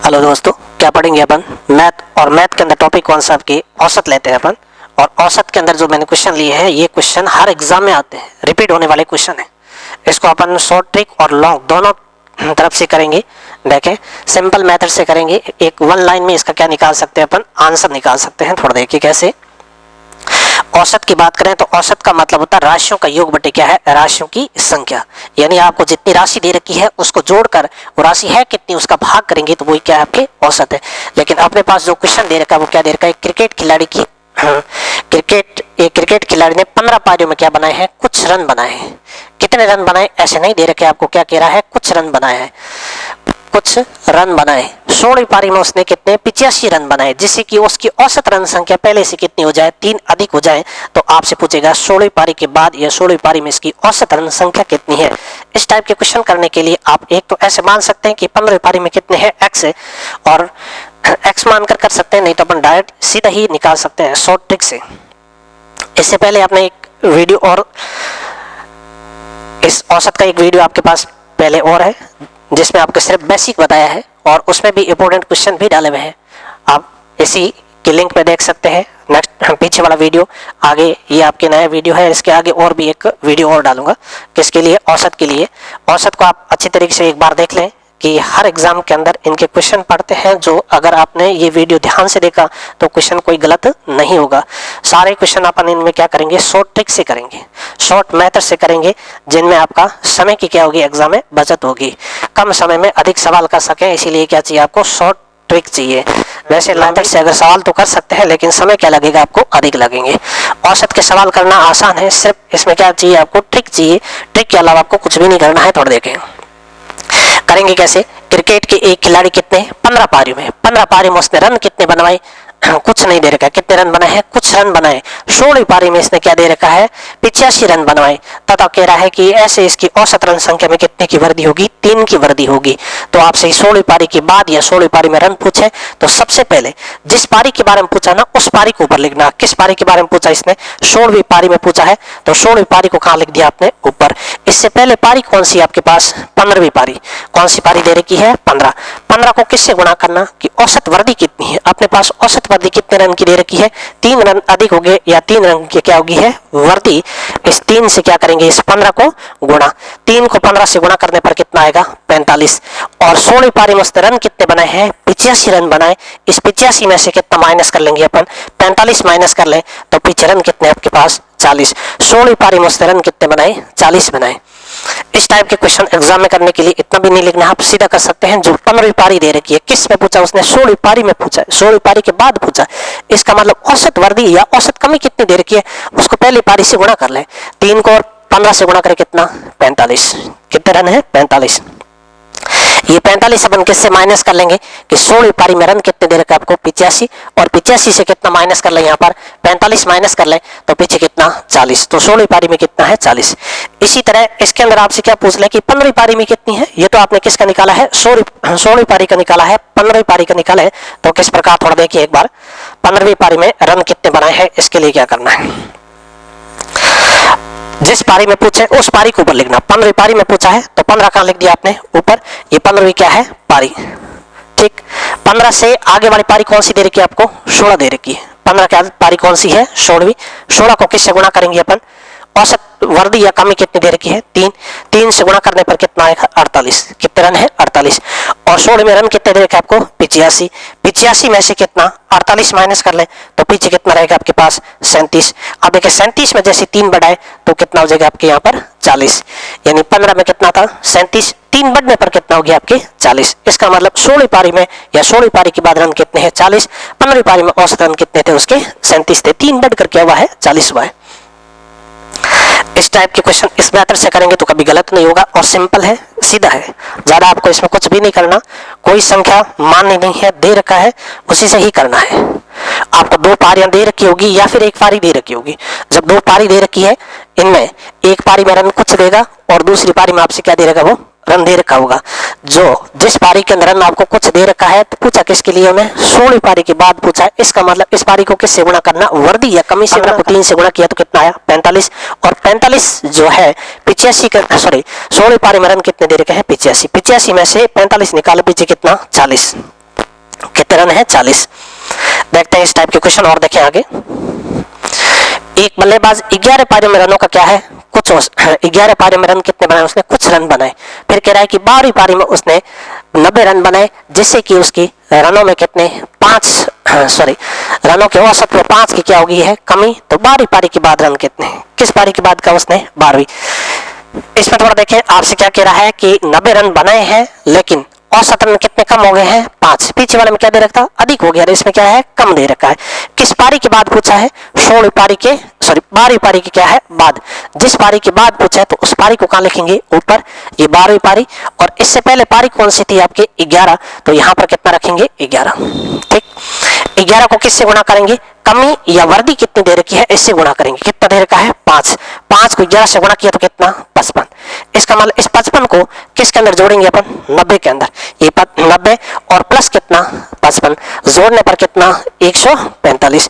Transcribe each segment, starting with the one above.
Hello दोस्तों, क्या पढ़ेंगे अपन? मैथ। और मैथ के अंदर टॉपिक कौन सा? आपकी औसत लेते हैं अपन। और औसत के अंदर जो मैंने क्वेश्चन लिए हैं, ये क्वेश्चन हर एग्जाम में आते हैं, रिपीट होने वाले क्वेश्चन है। इसको अपन शॉर्ट ट्रिक और लॉन्ग दोनों तरफ से करेंगे। देखें, सिंपल मेथड से करेंगे। एक वन लाइन में इसका क्या निकाल सकते हैं अपन? आंसर निकाल सकते हैं। थोड़ा देखिए कैसे। औसत की बात करें तो औसत का मतलब होता है राशियों का योग बटे क्या है? राशियों की संख्या। यानी आपको जितनी राशि दे रखी है उसको जोड़कर वो राशि है कितनी उसका भाग करेंगे तो वही क्या है? आपके औसत है। लेकिन अपने पास जो क्वेश्चन दे रखा है वो क्या दे रखा है? क्रिकेट खिलाड़ी की क्रिकेट खिलाड़ी ने 15 पारियों में क्या बनाए हैं? कुछ रन बनाए हैं। कितने रन बनाए ऐसे नहीं दे रखे, आपको क्या कह रहा है? कुछ रन बनाए हैं। कुछ रन बनाए। 16वीं पारी में उसने कितने? 85 रन बनाए, जिससे कि उसकी औसत रन संख्या पहले से कितनी हो जाए? 3 अधिक हो जाए। तो आपसे पूछेगा 16वीं पारी के बाद या 16वीं पारी में इसकी औसत रन संख्या कितनी है। इस टाइप के क्वेश्चन करने के लिए आप एक तो ऐसे मान सकते हैं कि 15वीं पारी में कितने हैं? x है, और x मानकर कर सकते हैं, नहीं तो अपन डायरेक्ट सीधा ही निकाल सकते हैं शॉर्ट ट्रिक से। इससे पहले आपने एक वीडियो और इस औसत का एक वीडियो आपके पास पहले और है जिसमें आपको सिर्फ बेसिक बताया है और उसमें भी इंपॉर्टेंट क्वेश्चन भी डाले हुए हैं। आप इसी की लिंक पे देख सकते हैं। नेक्स्ट पीछे वाला वीडियो, आगे ये आपके नया वीडियो है, इसके आगे और भी एक वीडियो और डालूंगा। किसके लिए? औसत के लिए। औसत को आप अच्छी तरीके से एक बार देख लें कि हर एग्जाम के अंदर इनके क्वेश्चन पढ़ते हैं, जो अगर आपने ये वीडियो ध्यान से देखा तो क्वेश्चन कोई गलत नहीं होगा। सारे क्वेश्चन अपन इनमें क्या करेंगे? शॉर्ट ट्रिक से करेंगे, शॉर्ट मेथड से करेंगे, जिनमें आपका समय की क्या होगी? एग्जाम में बचत होगी। कम समय में अधिक सवाल कर सकें, इसीलिए क्या चाहिए आपको? शॉर्ट ट्रिक चाहिए। वैसे लॉजिक से अगर सवाल तो कर सकते हैं, लेकिन समय क्या लगेगा? आपको अधिक लगेंगे। औसत के सवाल करना आसान है, सिर्फ इसमें क्या चाहिए? आपको ट्रिक चाहिए। ट्रिक के अलावा आपको कुछ भी नहीं करना है। थोड़ा देखें करेंगे कैसे। क्रिकेट के एक खिलाड़ी कितने? 15 पारियों में 15 पारी में उसने रन कितने बनवाए? कुछ नहीं दे रखा है। कितने रन बनाए हैं? कुछ रन बनाए। 16वीं पारी में इसने क्या दे रखा है? 85 रन बनवाए। तथा कह रहा है कि ऐसे इसकी औसत रन संख्या में कितने की वृद्धि होगी? 3 की वृद्धि होगी। तो आपसे 16वीं पारी के बाद या 16वीं पारी में रन पूछे तो सबसे पहले जिस पारी के बारे में पूछा ना, उस पारी को ऊपर लिखना। किस पारी के बारे में पूछा इसने? 16वीं पारी में पूछा है, तो 16वीं पारी को कहां लिख दिया आपने? ऊपर। इससे पहले पारी कौन सी आपके पास? 15वीं पारी। कौन सी पारी दे रखी है? 15। 15 को किससे गुणा करना कि औसत वृद्धि कितनी है? अपने पास औसत वृद्धि कितने रन की दे रखी है? 3 रन अधिक हो गए, या 3 रन की क्या होगी है? वृद्धि। इस 3 से क्या करेंगे? इस 15 को गुणा। 3 को 15 से गुणा करने पर कितना आएगा? 45। और 16वीं पारी में उसने रन कितने बनाए हैं? 85 रन बनाए। इस 85 में से कितना माइनस कर लेंगे अपन? 45 माइनस कर ले तो पीछे रन कितने आपके पास? 40। 16वीं पारी में उसने रन कितने बनाए? 40 बनाए। इस टाइप के क्वेश्चन एग्जाम में करने के लिए इतना भी नहीं लिखना, आप सीधा कर सकते हैं। जो 15वीं पारी दे रखी है, किस में पूछा उसने? 16वीं पारी में पूछा, 16वीं पारी के बाद पूछा। इसका मतलब औसत वृद्धि या औसत कमी कितनी दे रखी है उसको पहली पारी से गुणा कर ले। 3 को 15 से गुणा करें कितना? 45। कितने रन है? 45। ये 45 अपन किससे माइनस कर लेंगे कि 16वीं पारी में रन कितने दे रखा है आपको? 85। और 85 से कितना माइनस कर ले? यहाँ पर 45 माइनस कर ले तो पीछे कितना? 40। तो 16वीं पारी में कितना है? 40। इसी तरह इसके अंदर आपसे क्या पूछ ले कि 15वीं पारी में कितनी है? ये तो आपने किसका निकाला है? 16वीं पारी का निकाला है। 15वीं पारी का निकाला है तो किस प्रकार? थोड़ा देखिए एक बार। 15वीं पारी में रन कितने बनाए हैं, इसके लिए क्या करना है? जिस पारी में पूछे उस पारी को ऊपर लिखना। 15वीं पारी में पूछा है तो 15 कहां लिख दिया आपने? ऊपर। ये 15वीं क्या है? पारी। ठीक। 15 से आगे वाली पारी कौन सी दे रखी है आपको? 16 दे रखी है। 15 के आगे पारी कौन सी है? 16वीं। 16 को किससे गुणा करेंगे अपन? औसत वृद्धि या कमी कितनी दे रखी है? 3। 3 से गुणा करने पर कितना आएगा? 48। कितने रन है? 48। और 16 में रन कितने दे रखे आपको? 85। 85 में से कितना? 48 माइनस कर ले तो पीछे कितना रहेगा आपके पास? 37। अब देखिए 37 में जैसे 3 बढ़ाए तो कितना हो जाएगा आपके यहाँ पर? 40। यानी 15 में कितना था? 37। 3 बढ़ने पर कितना हो गया आपके? 40। इसका मतलब 16वीं पारी में या 16वीं पारी के बाद रन कितने हैं? 40। 15वीं पारी में औसत रन कितने थे उसके? 37 थे। 3 बढ़कर क्या हुआ है? 40 हुआ है। इस टाइप के क्वेश्चन इस मेथड से करेंगे तो कभी गलत नहीं होगा और सिंपल है, सीधा है। ज्यादा आपको इसमें कुछ भी नहीं करना। कोई संख्या माननी नहीं है, दे रखा है उसी से ही करना है। आपको 2 पारियां दे रखी होगी या फिर एक पारी दे रखी होगी। जब 2 पारी दे रखी है, इनमें एक पारी में रन कुछ देगा और दूसरी पारी में आपसे क्या दे रखा? वो रन दे रखा होगा। जो जिस पारी के अंदर रन आपको कुछ दे रखा है तो पूछा किसके लिए? हमें 16वीं पारी के बाद पूछा है। इसका मतलब इस पारी को किससे गुणा करना? वृद्धि या कमी से। 3 से गुणा किया तो कितना आया? 45। और 45 जो है 85 का, सॉरी 16वीं पारी में रन कितने दे रखे हैं? 85। 85 में से 45 निकालो, पीछे कितना? 40। कितने रन है 40। देखते हैं इस टाइप के क्वेश्चन और देखें आगे। एक बल्लेबाज 11 पारियों में रनों का क्या है कुछ 11 पारियों में रन कितने बनाए उसने कुछ रन बनाए। फिर कह रहा है कि 12वीं पारी में उसने 90 रन बनाए जिससे कि उसकी रनों में कितने रनों के औसत में 5 की क्या होगी है कमी। तो 12वीं पारी के बाद रन कितने, किस पारी के बाद का उसने 12वीं। इसमें थोड़ा देखें आपसे क्या कह रहा है कि 90 रन बनाए हैं लेकिन औसत रन कितने कम हो गए हैं 5। पीछे वाले में क्या दे रखा था अधिक हो गया, इसमें क्या है कम दे रखा है। किस पारी के बाद पूछा है 12वीं पारी के क्या है बाद। जिस पारी के बाद पूछा है तो उस पारी को कहां लिखेंगे ऊपर, ये 12वीं पारी। और इससे पहले पारी कौन सी थी आपके 11, तो यहां पर कितना रखेंगे 11। ठीक, 11 को किससे गुणा करेंगे, कमी या वर्दी कितनी दे रखी है इससे गुणा करेंगे। कितना दे रखा है 5, 5 को 11 से गुणा किया तो कितना 55। इसका मतलब इस 55 को किसके अंदर जोड़ेंगे अपन 90 के अंदर। ये 90 और प्लस कितना 55 जोड़ने पर कितना 145।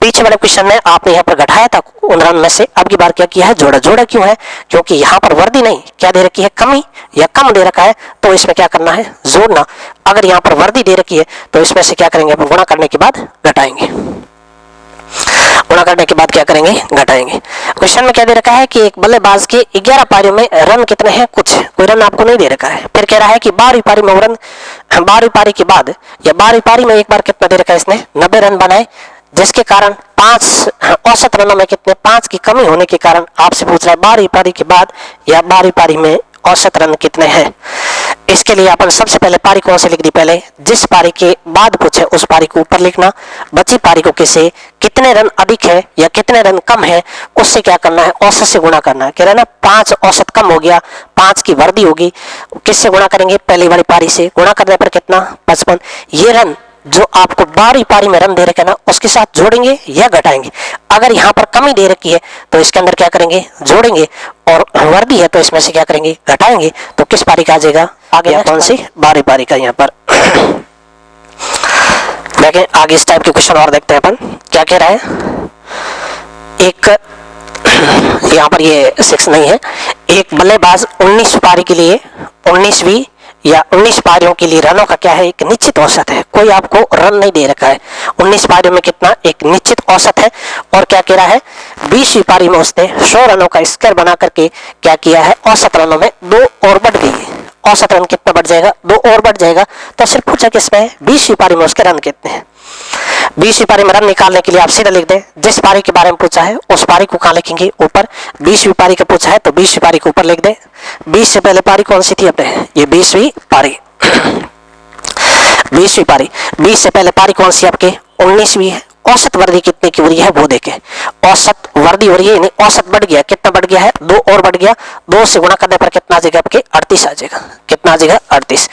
पीछे वाले क्वेश्चन में आपने यहाँ पर घटाया था उन रन में से, अब की बार क्या किया है जोड़ा। जोड़ा क्यों है, क्योंकि यहाँ पर वर्दी नहीं क्या दे रखी है कमी या कम दे रखा है, तो इसमें क्या करना है जोड़ना। अगर यहाँ पर वर्दी दे रखी है तो इसमें से क्या करेंगे अपन गुणा करने के बाद घटाएंगे, गुणा करने के बाद क्या करेंगे घटाएंगे। क्वेश्चन में क्या दे रखा है कि एक बल्लेबाज के 11 पारियों में रन कितने हैं कुछ, कोई रन आपको नहीं दे रखा है। फिर कह रहा है कि 12वीं पारी में रन 12वीं पारी के बाद या 12वीं पारी में एक बार कितना दे रखा है इसने 90 रन बनाए जिसके कारण 5 औसत रनों में कितने 5 की कमी होने के कारण आपसे पूछ रहा है 12वीं पारी के बाद या 12वीं पारी में औसत रन कितने हैं। इसके लिए अपन सबसे पहले पारी कौन सी लिख दी, पहले जिस पारी के बाद पूछे उस पारी को ऊपर लिखना, बची पारी को किसे कितने रन अधिक है या कितने रन कम है उससे क्या करना है औसत से गुणा करना है। कह रहे हैं ना 5 औसत कम हो गया 5 की वर्दी होगी, किससे गुणा करेंगे पहली वाली पारी से, गुणा करने पर कितना 55। ये रन जो आपको 12वीं पारी में रन दे रखे ना उसके साथ जोड़ेंगे या घटाएंगे। अगर यहाँ पर कमी दे रखी है तो इसके अंदर क्या करेंगे जोड़ेंगे, और वर्दी है तो इसमें से क्या करेंगे घटाएंगे। तो किस पारी का आ जाएगा आगे कौन सी 12वीं पारी का। यहाँ पर देखें आगे इस टाइप के क्वेश्चन और देखते हैं अपन क्या कह रहा है। एक यहाँ पर ये 6 नहीं है, एक बल्लेबाज 19 पारी के लिए 19वीं या 19 पारियों के लिए रनों का क्या है एक निश्चित औसत है, कोई आपको रन नहीं दे रखा है। 19 पारियों में कितना एक निश्चित औसत है। और क्या कह रहा है 20वीं पारी में उसने 100 रनों का स्कोर बना करके क्या किया है औसत रनों में 2 और बढ़ गई है। औसत रन कितना बढ़ जाएगा 2 और बढ़ जाएगा। तो सिर्फ पूछा किसमें 20वीं पारी में उसके रन कितने हैं। 20वीं पारी में रन निकालने के लिए आप सीधा लिख दें जिस पारी के बारे में पूछा है उस पारी को कहाँ लिखेंगे ऊपर। 20वीं पारी का पूछा है तो 20वीं पारी को ऊपर लिख दें। 20 से पहले पारी कौन सी थी अपने, ये 20वीं पारी 20वीं पारी। 20 से पहले पारी कौन सी आपके 19वीं है। औसत वर्दी कितने की हो रही है वो देखें, औसत वर्दी हो रही है नहीं औसत बढ़ गया, कितना बढ़ गया है 2 और बढ़ गया। 2 से गुणा करने पर कितना आ जाएगा आपके 38 आ जाएगा। कितना आ जाएगा 38।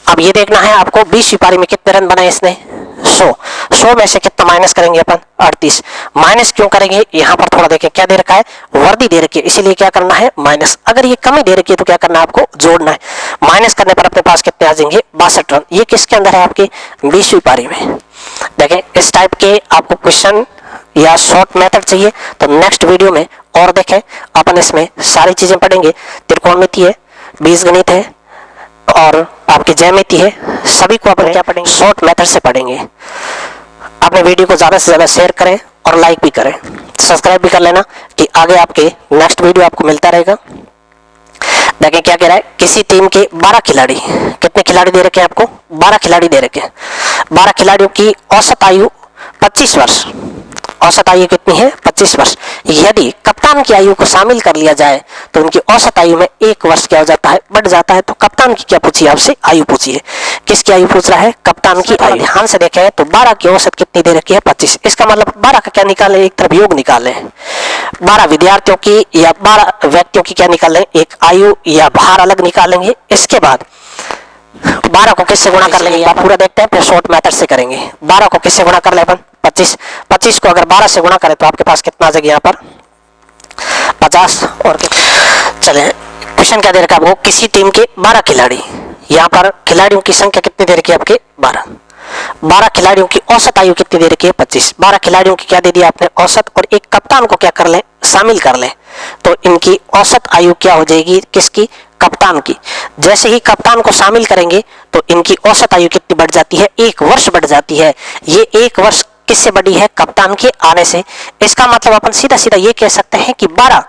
अब ये देखना है आपको 20वीं पारी में कितने रन बनाए इसने 100 में से कितना माइनस करेंगे अपन 38। माइनस क्यों करेंगे यहाँ पर थोड़ा देखें क्या दे रखा है वर्दी दे रखी है इसीलिए क्या करना है माइनस। अगर ये कमी दे रखी है तो क्या करना है आपको जोड़ना है। माइनस करने पर अपने पास कितने आ जाएंगे 62 रन। ये किसके अंदर है आपके 20वीं पारी में। देखें इस टाइप के आपको क्वेश्चन या शॉर्ट मेथड चाहिए तो नेक्स्ट वीडियो में और देखें अपन इसमें सारी चीजें पढ़ेंगे। त्रिकोणमिति है, बीजगणित है और आपकी ज्यामिति है, सभी को अपन क्या पढ़ेंगे शॉर्ट मेथड से पढ़ेंगे। अपने वीडियो को ज्यादा से ज्यादा शेयर करें और लाइक भी करें, सब्सक्राइब भी कर लेना कि आगे आपके नेक्स्ट वीडियो आपको मिलता रहेगा। देखिए क्या कह रहा है किसी टीम के 12 खिलाड़ी, कितने खिलाड़ी दे रखे हैं आपको 12 खिलाड़ी दे रखे हैं। 12 खिलाड़ियों की औसत आयु 25 वर्ष, औसत आयु कितनी है 25 वर्ष। यदि कप्तान की आयु को शामिल कर लिया जाए तो उनकी औसत आयु में 1 वर्ष क्या हो जाता है बढ़ जाता है। तो कप्तान की क्या पूछी आपसे आयु पूछी है, किसकी आयु पूछ रहा है कप्तान की आयु। ध्यान से देखें तो 12 की औसत कितनी दे रखी है 25। इसका मतलब 12 का क्या निकाले एक तरफ योग निकाले, 12 विद्यार्थियों की या 12 व्यक्तियों की क्या निकालें एक आयु या भार अलग निकालेंगे। इसके बाद 12 को किससे गुणा कर लेंगे आप पूरा देखते हैं फिर शॉर्ट मेथड से करेंगे। 12 को किससे गुणा कर ले अपन 25 को अगर 12 से गुणा करें तो आपके पास कितना आ जाएगा यहाँ पर 50। और चले क्वेश्चन क्या दे रखा है आपको किसी टीम के 12 खिलाड़ी, यहाँ पर खिलाड़ियों की संख्या कितनी दे रखी है आपके 12 खिलाड़ियों की औसत आयु कितनी दे रखी है 25। 12 खिलाड़ियों की क्या दे दिया आपने औसत और एक कप्तान को क्या कर लें शामिल कर लें तो इनकी औसत आयु क्या हो जाएगी किसकी कप्तान की। जैसे ही कप्तान को शामिल करेंगे तो इनकी औसत आयु कितनी बढ़ जाती है, 1 वर्ष बढ़ जाती है। ये 1 वर्ष किससे बढ़ी है, कप्तान के आने से। इसका मतलब अपन सीधा सीधा ये कह सकते हैं कि 12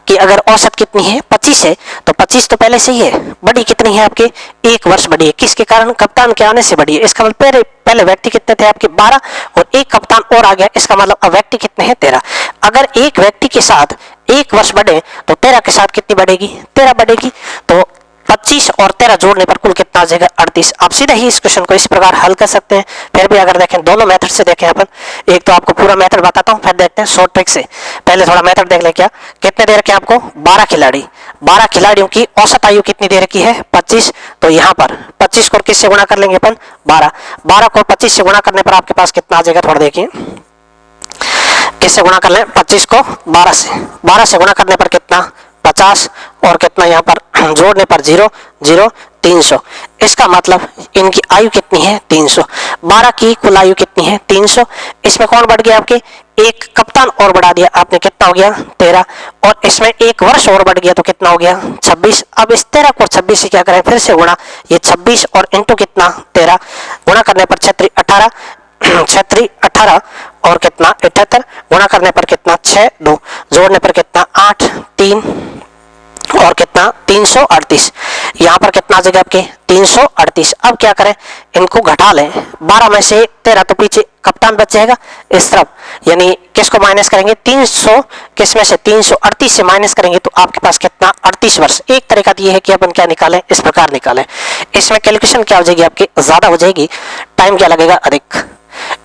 कि अगर औसत कितनी है 25 है तो 25 तो पहले से ही है, बड़ी कितनी है आपके 1 वर्ष बढ़ी है। किसके कारण, कप्तान के आने से बढ़ी है। इसका मतलब पहले व्यक्ति कितने थे आपके 12 और एक कप्तान और आ गया, इसका मतलब अब व्यक्ति कितने हैं 13। अगर एक व्यक्ति के साथ 1 वर्ष बढ़े तो 13 के साथ कितनी बढ़ेगी, 13 बढ़ेगी। तो 25 और 13 जोड़ने पर कुल कितना आ जाएगा 38। आप सीधा ही इस क्वेश्चन को इस प्रकार हल कर सकते हैं। फिर भी अगर देखें दोनों मेथड से देखें अपन, एक तो आपको पूरा मेथड बताता हूं, फिर देखते हैं शॉर्ट ट्रिक से। पहले थोड़ा मेथड देख ले, क्या कितने दे रखे हैं आपको 12 खिलाड़ी, 12 खिलाड़ियों की औसत आयु कितनी दे रखी है 25। तो यहाँ पर 25 को किससे गुणा कर लेंगे अपन 12 को 25 से गुणा करने पर आपके पास कितना आ जाएगा, थोड़ा देखिए किससे गुणा कर लें 25 को 12 से गुणा करने पर कितना 50 और कितना यहाँ पर जोड़ने पर 0 0 300। इसका मतलब इनकी आयु कितनी है 300। 12 की कुल आयु कितनी है 300। इसमें कौन बढ़ गया आपके, एक कप्तान और बढ़ा दिया आपने, कितना हो गया 13। और इसमें 1 वर्ष और बढ़ गया तो कितना हो गया 26। अब इस 13 को 26 से क्या करें, फिर से गुणा, ये 26 और इंटू कितना 13, गुणा करने पर 36 18 36 18 और कितना 78, गुणा करने पर कितना 6 2, जोड़ने पर कितना 8 3 और कितना 338। यहाँ पर कितना आ जाएगा आपके 338। अब क्या करें, इनको घटा लें, 12 में से 13 तो पीछे कप्तान बच जाएगा इस तरफ, यानी किसको माइनस करेंगे 300, किस में से 338 से माइनस करेंगे तो आपके पास कितना 38 वर्ष। एक तरीका ये है कि अपन क्या निकालें, इस प्रकार निकालें। इसमें कैलकुलेशन क्या हो जाएगी आपकी, ज्यादा हो जाएगी, टाइम क्या लगेगा अधिक।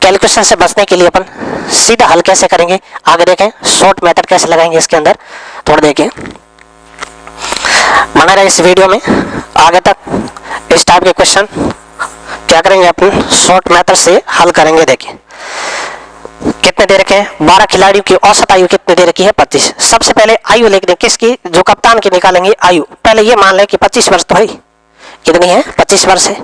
कैलकुलेशन से बचने के लिए अपन सीधा हल कैसे करेंगे, आगे देखें शॉर्ट मेथड कैसे लगाएंगे इसके अंदर, थोड़ा देखें बना रहे इस वीडियो में आगे तक। इस टाइप के क्वेश्चन क्या करेंगे अपन शॉर्ट मेथड से हल करेंगे। देखिए कितने दे रखे हैं 12 खिलाड़ियों की औसत आयु कितने दे रखी है 25। सबसे पहले आयु लिख दें, किसकी, जो कप्तान की निकालेंगे आयु। पहले ये मान लें कि 25 वर्ष तो है, कितनी है 25 वर्ष है,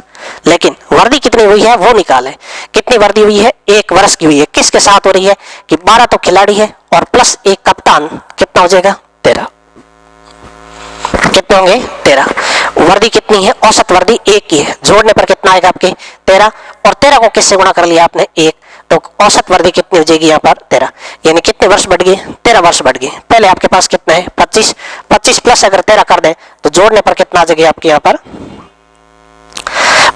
लेकिन वर्दी कितनी हुई है वो निकालें। कितनी वर्दी हुई है 1 वर्ष की हुई है। किसके साथ हो रही है कि 12 तो खिलाड़ी है और प्लस एक कप्तान, कितना हो जाएगा 13। कितने होंगे 13। वर्दी कितनी है, औसत वर्दी 1 की है, जोड़ने पर कितना आएगा आपके 13 और 13 को किससे गुणा कर लिया आपने 1, तो औसत वर्दी कितनी हो जाएगी यहाँ पर 13। यानी कितने वर्ष बढ़ गए 13 वर्ष बढ़ गए। पहले आपके पास कितना है 25 प्लस अगर 13 कर दें तो जोड़ने पर कितना आ जाएगा आपके यहाँ पर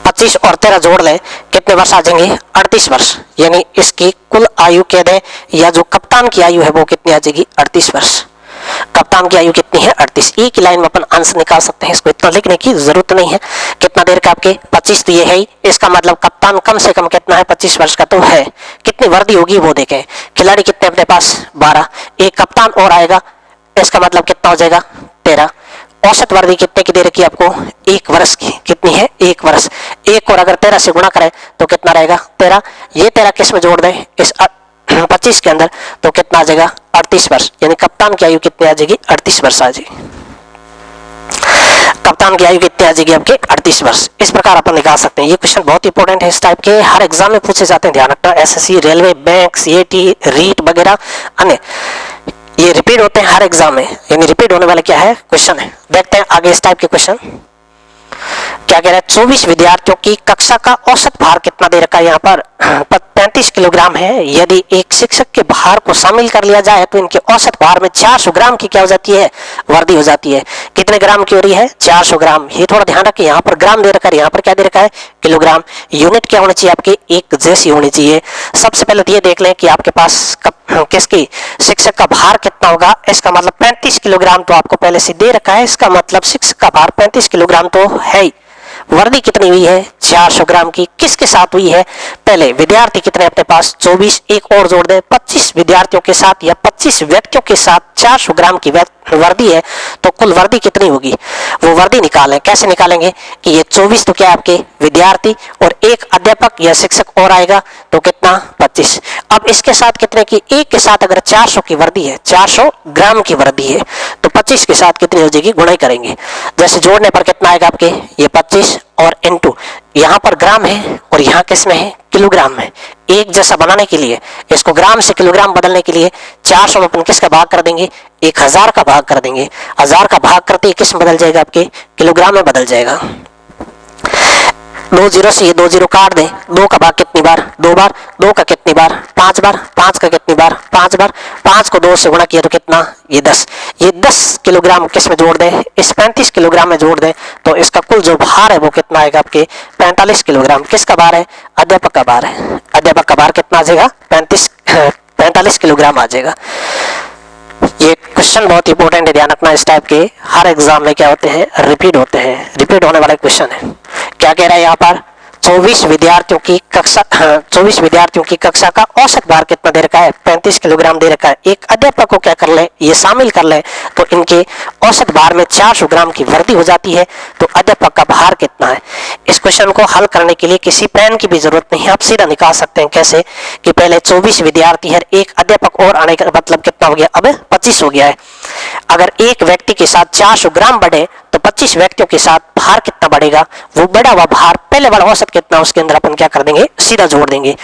25 और 13 जोड़ लें, कितने वर्ष आ जाएंगे 38 वर्ष। यानी इसकी कुल आयु कह दें या जो कप्तान की आयु है वो कितनी आ जाएगी 38 वर्ष। कप्तान की आयु कितनी है 38। एक ही लाइन में अपन आंसर निकाल सकते हैं, इसको इतना लिखने की जरूरत नहीं है। कितना देर का आपके 25 तो ये है ही, इसका मतलब कप्तान कम से कम कितना है 25 वर्ष का तो है। कितनी वर्दी होगी वो देखें, खिलाड़ी कितने अपने पास 12, एक कप्तान और आएगा, इसका मतलब कितना हो जाएगा 13। औसत वर्दी कितने की दे रखी है आपको 1 वर्ष की, कितनी है 1 वर्ष। एक और अगर 13 से गुणा करें तो कितना रहेगा 13। ये 13 किस में जोड़ दें इस 25 के अंदर तो कितना आ जाएगा 38 वर्ष। यानी कप्तान की आयु कितनी आ जाएगी 38 वर्ष आ जाएगी। कप्तान की आयु कितनी आ जाएगी आपके 38 वर्ष। इस प्रकार अपन निकाल सकते हैं। ये क्वेश्चन बहुत इंपॉर्टेंट है, इस टाइप के हर एग्जाम में पूछे जाते हैं, ध्यान रखना। SSC, railway, bank, CAT, REET वगैरह अन्य ये रिपीट होते हैं हर एग्जाम में, यानी रिपीट होने वाला क्या है क्वेश्चन है। देखते हैं आगे इस टाइप के क्वेश्चन क्या कह रहा है। 24 विद्यार्थियों की कक्षा का औसत भार कितना दे रखा है यहाँ पर 35 किलोग्राम है। यदि एक शिक्षक के भार को शामिल कर लिया जाए तो इनके औसत भार में 400 ग्राम की क्या हो जाती है वर्दी हो जाती है। कितने ग्राम की हो रही है 400 ग्राम। ये थोड़ा ध्यान रखिए, यहाँ पर ग्राम दे रखा है, यहाँ पर क्या दे रखा है किलोग्राम। यूनिट क्या होनी चाहिए आपकी एक जैसी होनी चाहिए। सबसे पहले तो ये देख लें कि आपके पास किसकी शिक्षक का भार कितना होगा। इसका मतलब 35 किलोग्राम तो आपको पहले से दे रखा है, इसका मतलब शिक्षक का भार 35 किलोग्राम तो है ही। वर्दी कितनी हुई है 400 ग्राम की। किसके साथ हुई है, पहले विद्यार्थी कितने अपने पास 24, एक और जोड़ दे 25 विद्यार्थियों के साथ या 25 व्यक्तियों के साथ 400 ग्राम की वर्दी है तो कुल वर्दी कितनी होगी वो वर्दी निकालें। कैसे निकालेंगे कि ये 24 तो क्या आपके विद्यार्थी और एक अध्यापक या शिक्षक और आएगा तो कितना 25। अब इसके साथ कितने की, एक के साथ अगर 400 की वर्दी है 400 ग्राम की वर्दी है तो 25 के साथ कितनी हो जाएगी गुणा करेंगे। जैसे जोड़ने पर कितना आएगा आपके ये 25 और इंटू यहाँ पर ग्राम है और यहाँ किस में है, किलोग्राम में। एक जैसा बनाने के लिए, इसको ग्राम से किलोग्राम बदलने के लिए 400 में अपन किसका भाग कर देंगे, 1000 का भाग कर देंगे। 1000 का भाग करते ही किस में बदल जाएगा, आपके किलोग्राम में बदल जाएगा। 2 जीरो से ये 2 जीरो काट दें, 2 का भाग कितनी बार, 2 बार, 2 का कितनी बार, 5 बार, 5 का कितनी बार, 5 बार, 5 को 2 से गुणा किया तो कितना, ये 10। ये 10 किलोग्राम किस में जोड़ दें, इस 35 किलोग्राम में जोड़ दें तो इसका कुल जो भार है वो कितना आएगा, आपके 45 किलोग्राम। किसका भार है, अध्यापक का भार है। अध्यापक का भार कितना आ जाएगा, 45 किलोग्राम आ जाएगा। ये क्वेश्चन बहुत इंपॉर्टेंट है, ध्यान रखना। इस टाइप के हर एग्जाम में क्या होते हैं, रिपीट होते हैं, रिपीट होने वाला क्वेश्चन है। क्या कह रहा है यहाँ पर, 24 विद्यार्थियों की कक्षा का औसत भार कितना दे रखा है, 35 किलोग्राम दे रखा है। एक अध्यापक को क्या कर ले, ये शामिल कर ले तो इनके औसत भार में 400 ग्राम की वृद्धि हो जाती है। तो अध्यापक का भार कितना है। इस क्वेश्चन को हल करने के लिए किसी पेन की भी जरूरत नहीं है, आप सीधा निकाल सकते हैं। कैसे कि पहले 24 विद्यार्थी है, एक अध्यापक और आने का मतलब कितना हो गया, अब 25 हो गया है। अगर एक व्यक्ति के साथ 400 ग्राम बढ़े तो 25 व्यक्तियों के साथ भार कितना बढ़ेगा, वो बढ़ा हुआ भार पहले वाला औसत कितना, उसके अंदर अपन क्या कर देंगे, सीधा जोड़ देंगे।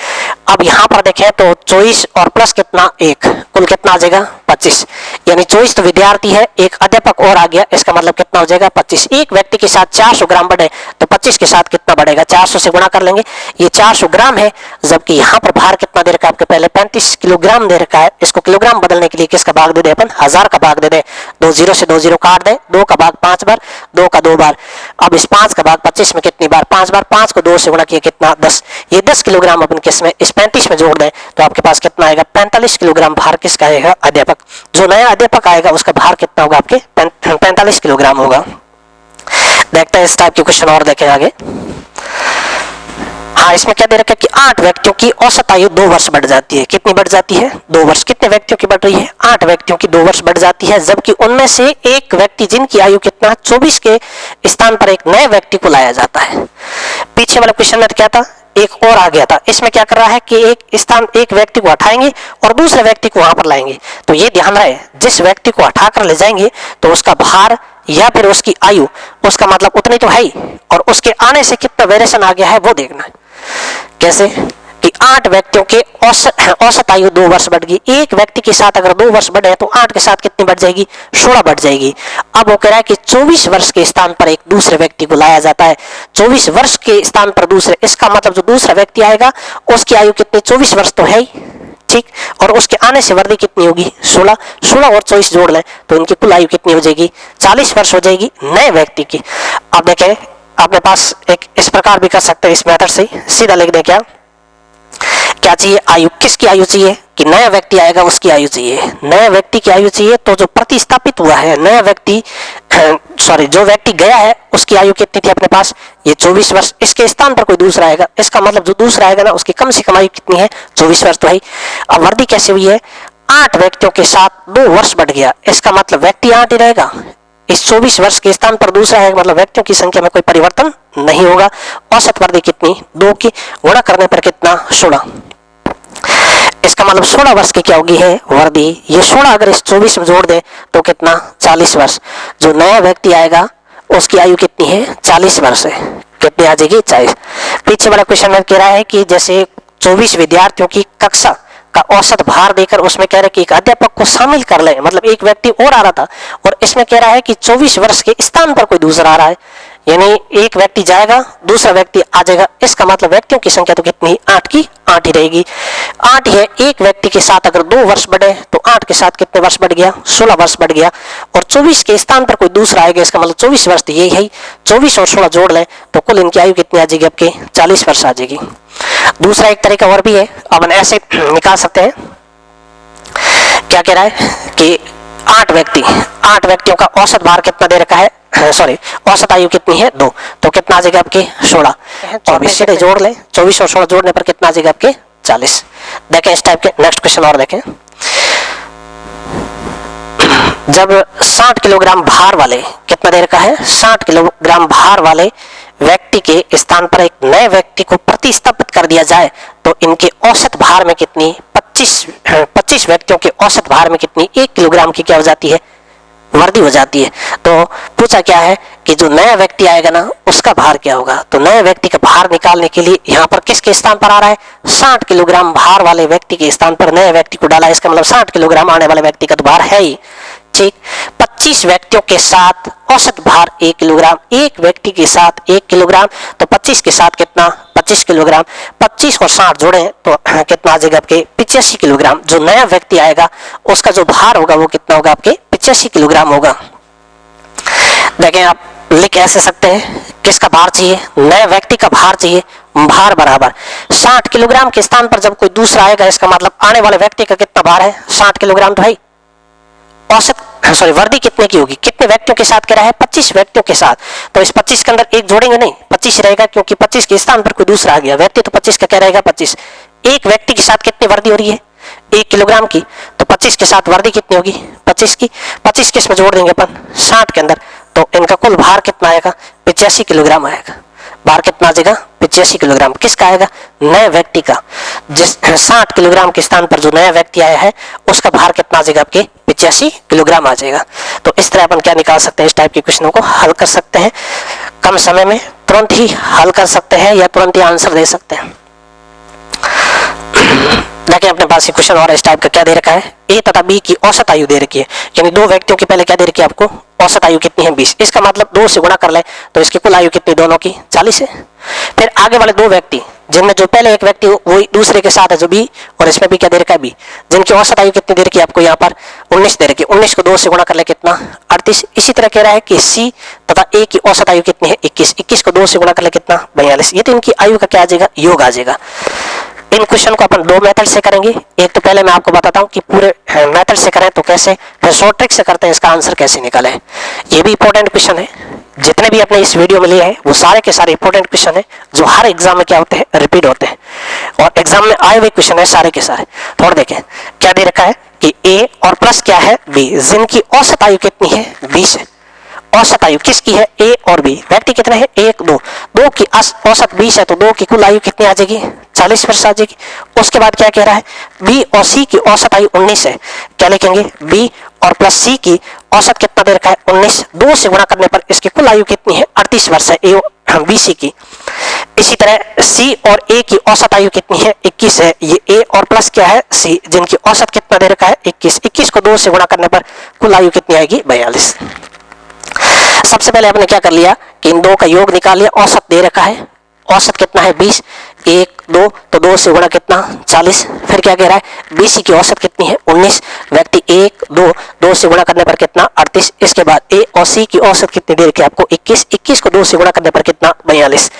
अब यहाँ पर देखें तो 24 और प्लस कितना, 1, कुल कितना आ जाएगा, 25। यानी 24 तो विद्यार्थी है, एक अध्यापक और आ गया, इसका मतलब कितना हो जाएगा, 25। एक व्यक्ति के साथ 400 ग्राम बढ़े तो 25 के साथ कितना बढ़ेगा, 400 से गुणा कर लेंगे। ये 400 ग्राम है, जबकि यहाँ पर भार कितना दे रखा है, आपके पहले 35 किलोग्राम दे रखा है। इसको किलोग्राम बदलने के लिए किसका भाग दे दे, अपन 1000 का भाग दे दे। 2 जीरो से 2 जीरो काट दे, 2 का भाग 5 बार, 2 का 2 बार। अब इस 5 का भाग 25 में कितनी बार, 5 बार, 5 को 2 से गुणा किया कितना, 10। ये 10 किलोग्राम अपन किस में, इस 35 में जोड़ दें तो आपके पास कितना आएगा, 45 किलोग्राम भार किसका आएगा, अध्यापक। जो नया अध्यापक आएगा उसका भार कितना होगा, आपके 45 किलोग्राम होगा। देखते हैं इस टाइप के क्वेश्चन और देखें आगे। हाँ, इसमें क्या दे रखा है कि 8 व्यक्तियों की औसत आयु 2 वर्ष बढ़ जाती है। कितनी बढ़ जाती है, 2 वर्ष। कितने व्यक्तियों की बढ़ रही है, 8 व्यक्तियों की 2 वर्ष बढ़ जाती है, जबकि उनमें से एक व्यक्ति जिनकी आयु कितना 24 के स्थान पर एक नए व्यक्ति को लाया जाता है। पीछे वाला क्वेश्चन में क्या था, एक और आ गया था। इसमें क्या कर रहा है कि एक व्यक्ति को हटाएंगे और दूसरे व्यक्ति को वहां पर लाएंगे। तो ये ध्यान रहे, जिस व्यक्ति को हटाकर ले जाएंगे तो उसका भार या फिर उसकी आयु, उसका मतलब उतनी तो है ही, और उसके आने से कितना वेरिएशन आ गया है वो देखना है। कैसे कि 8 व्यक्तियों के औसत आयु 2 वर्ष बढ़ गई। एक व्यक्ति के साथ अगर 2 वर्ष बढ़े तो 8 के साथ कितनी बढ़ जाएगी, 16 बढ़ जाएगी। अब वो कह रहा है कि 24 वर्ष के स्थान पर एक दूसरे व्यक्ति को लाया जाता है। 24 वर्ष के स्थान पर दूसरे, इसका मतलब जो दूसरा व्यक्ति आएगा उसकी आयु कितनी, 24 वर्ष तो है ही, ठीक। और उसके आने से वृद्धि कितनी होगी, 16। 16 और 24 जोड़ लें तो इनकी कुल आयु कितनी हो जाएगी, 40 वर्ष हो जाएगी नए व्यक्ति की। अब देखें अपने पास एक इस प्रकार भी कर सकते हैं, इस मेथड से सीधा लिख दें। क्या चाहिए, आयु, किसकी आयु चाहिए कि नया व्यक्ति आएगा उसकी आयु चाहिए। नया व्यक्ति की आयु चाहिए तो जो प्रतिस्थापित हुआ है नया व्यक्ति, जो व्यक्ति गया है उसकी आयु कितनी थी अपने पास, ये 24 वर्ष। इसके स्थान पर कोई दूसरा आएगा, इसका मतलब जो दूसरा आएगा ना उसकी कम से कम आयु कितनी है, 24 वर्ष तो है। अब वृद्धि कैसे हुई है, 8 व्यक्तियों के साथ 2 वर्ष बढ़ गया, इसका मतलब व्यक्ति 8 ही रहेगा। इस 24 वर्ष के स्थान पर दूसरा है, मतलब व्यक्तियों की संख्या में कोई परिवर्तन नहीं होगा। औसत वृद्धि कितनी, 2 की गुणा करने पर कितना, 16। इसका मतलब 16 वर्ष की क्या होगी है वृद्धि। ये 16 अगर इस 24 में जोड़ दे तो कितना, 40 वर्ष। जो नया व्यक्ति आएगा उसकी आयु कितनी है, 40 वर्ष है। कितनी आ जाएगी, 40। पीछे वाला क्वेश्चन में कह रहा है कि जैसे 24 विद्यार्थियों की कक्षा का औसत भार देकर उसमें कह रहे कि एक अध्यापक को शामिल कर ले, मतलब एक व्यक्ति और आ रहा था, और इसमें कह रहा है कि 24 वर्ष के स्थान पर कोई दूसरा आ रहा है, यानी एक व्यक्ति जाएगा दूसरा व्यक्ति आ जाएगा। इसका मतलब व्यक्तियों की संख्या तो कितनी, 8 की 8 ही रहेगी। 8 है, एक व्यक्ति के साथ अगर 2 वर्ष बढ़े तो 8 के साथ कितने वर्ष बढ़ गया, 16 वर्ष बढ़ गया। और 24 के स्थान पर कोई दूसरा आएगा, इसका मतलब 24 वर्ष तो यही है। 24 और 16 जोड़ लें तो कुल इनकी आयु कितनी आ जाएगी, आपके 40 वर्ष आ जाएगी। दूसरा एक तरीका और भी है, अपन ऐसे निकाल सकते हैं। क्या कह रहा है कि 8 व्यक्तियों का औसत भार कितना दे रखा है, औसत आयु कितनी है, 2, तो कितना आ जाएगा आपके 16। और इसी से जोड़ लें, 24 और 16 जोड़ने पर कितना आ जाएगा आपके 40। देखें इस टाइप के नेक्स्ट क्वेश्चन और देखें। जब 60 किलोग्राम भार वाले, कितना दे रखा है, 60 किलोग्राम भार वाले व्यक्ति के स्थान पर एक नए व्यक्ति को प्रतिस्थापित कर दिया जाए तो इनके औसत भार में कितनी, 25 व्यक्तियों के औसत भार में कितनी 1 किलोग्राम की क्या हो जाती है, वर्दी हो जाती है। तो पूछा क्या है कि जो नया व्यक्ति आएगा ना उसका भार क्या होगा। तो नए व्यक्ति का भार निकालने के लिए यहाँ पर किसके स्थान पर आ रहा है, 60 किलोग्राम भार वाले व्यक्ति के स्थान पर नए व्यक्ति को डाला है। इसका मतलब 60 किलोग्राम आने वाले व्यक्ति का तो भार है ही, ठीक। 25 व्यक्तियों के साथ औसत भार 1 किलोग्राम, एक व्यक्ति के साथ 1 किलोग्राम, तो 25 के साथ कितना, 25 किलोग्राम। 25 और 60 जोड़े तो कितना आ जाएगा आपके 85 किलोग्राम। जो नया व्यक्ति आएगा उसका जो भार होगा वो कितना होगा आपके 85 किलोग्राम होगा। देखें आप लिख ऐसे सकते हैं, किसका भार चाहिए, नए व्यक्ति का भार चाहिए, भार बराबर 60 किलोग्राम के स्थान पर जब कोई दूसरा आएगा इसका मतलब आने वाले व्यक्ति का कितना भार है 60 किलोग्राम। तो भाई औसत वर्दी कितने की होगी, कितने व्यक्तियों के साथ कह रहा है, 25 व्यक्तियों के साथ। तो इस 25 के अंदर एक जोड़ेंगे नहीं, 25 रहेगा क्योंकि 25 के स्थान पर कोई दूसरा आ गया व्यक्ति, तो 25 का क्या रहेगा 25। एक व्यक्ति के साथ कितनी वर्दी हो रही है 1 किलोग्राम की, तो 25 के साथ वर्दी कितनी होगी 25 की। 25 किस में जोड़ देंगे अपन 60 के अंदर, तो इनका कुल भार कितना आएगा 85 किलोग्राम आएगा। भार कितना आ जाएगा 85 किलोग्राम। किसका आएगा, नए व्यक्ति का। जिस 60 किलोग्राम के स्थान पर जो नया व्यक्ति आया है उसका भार कितना आ जाएगा आपके 85 किलोग्राम आ जाएगा। तो इस तरह अपन क्या निकाल सकते हैं, इस टाइप के क्वेश्चनों को हल कर सकते हैं। कम समय में तुरंत ही हल कर सकते हैं या तुरंत ही आंसर दे सकते हैं। देखिए अपने पास क्वेश्चन और इस टाइप का क्या दे रखा है, ए तथा बी की औसत आयु दे रखी है, यानी दो व्यक्तियों की पहले क्या दे रखी है आपको, औसत आयु कितनी है 20। इसका मतलब 2 से गुणा कर ले तो इसकी कुल आयु कितनी दोनों की 40 है। फिर आगे वाले दो व्यक्ति जिनमें जो पहले एक व्यक्ति वही दूसरे के साथ है जो बी, और इसमें भी क्या दे रखा है बी, जिनकी औसत आयु कितनी दे रखी है आपको यहाँ पर 19 दे रखी है। 19 को 2 से गुणा कर ले कितना 38। इसी तरह कह रहा है कि सी तथा ए की औसत आयु कितनी है 21। 21 को 2 से गुणा कर ले कितना 42। ये तो इनकी आयु का क्या आ जाएगा, योग आ जाएगा। इन क्वेश्चन को अपन दो मेथड से करेंगे। एक तो पहले मैं आपको बताता हूँ कि पूरे मेथड से करें तो कैसे, फिर शॉर्ट ट्रिक से करते हैं इसका आंसर कैसे निकालें। ये भी इंपॉर्टेंट क्वेश्चन है, जितने भी अपने इस वीडियो में लिए हैं वो सारे के सारे इंपॉर्टेंट क्वेश्चन है जो हर एग्जाम में क्या होते हैं, रिपीट होते हैं, और एग्जाम में आए हुए क्वेश्चन है सारे के सारे। थोड़ा देखें क्या दे रखा है कि ए और प्लस क्या है बी, जिनकी औसत आयु कितनी है 20 है। औसत आयु किसकी है, ए और बी। व्यक्ति कितने हैं 1 2, 2 की औसत 20 है तो 2 की कुल आयु कितनी आ जाएगी 40 वर्ष आ जाएगी। उसके बाद क्या कह रहा है, बी और सी की औसत आयु 19 है। क्या लिखेंगे, बी और प्लस सी की औसत कितना दे रखा है 19, 2 से गुणा करने पर इसकी कुल आयु कितनी है 38 वर्ष है ए बी सी की। इसी तरह सी और ए की औसत आयु कितनी है 21 है। ये ए और प्लस क्या है सी, जिनकी औसत कितना दे रखा है 21। 21 को 2 से गुणा करने पर कुल आयु कितनी आएगी 42। सबसे पहले आपने क्या कर लिया कि इन दो का योग निकाल लिया। औसत दे रखा है, औसत कितना है 20, 1 2 तो 2 से गुणा कितना 40। फिर क्या कह रहा है बीसी की औसत कितनी है 19, व्यक्ति 1 2, 2 से गुणा करने पर कितना 38। इसके बाद ए और सी की औसत कितनी दे रखी है आपको 21, 21 को 2 से गुणा करने पर कितना 42।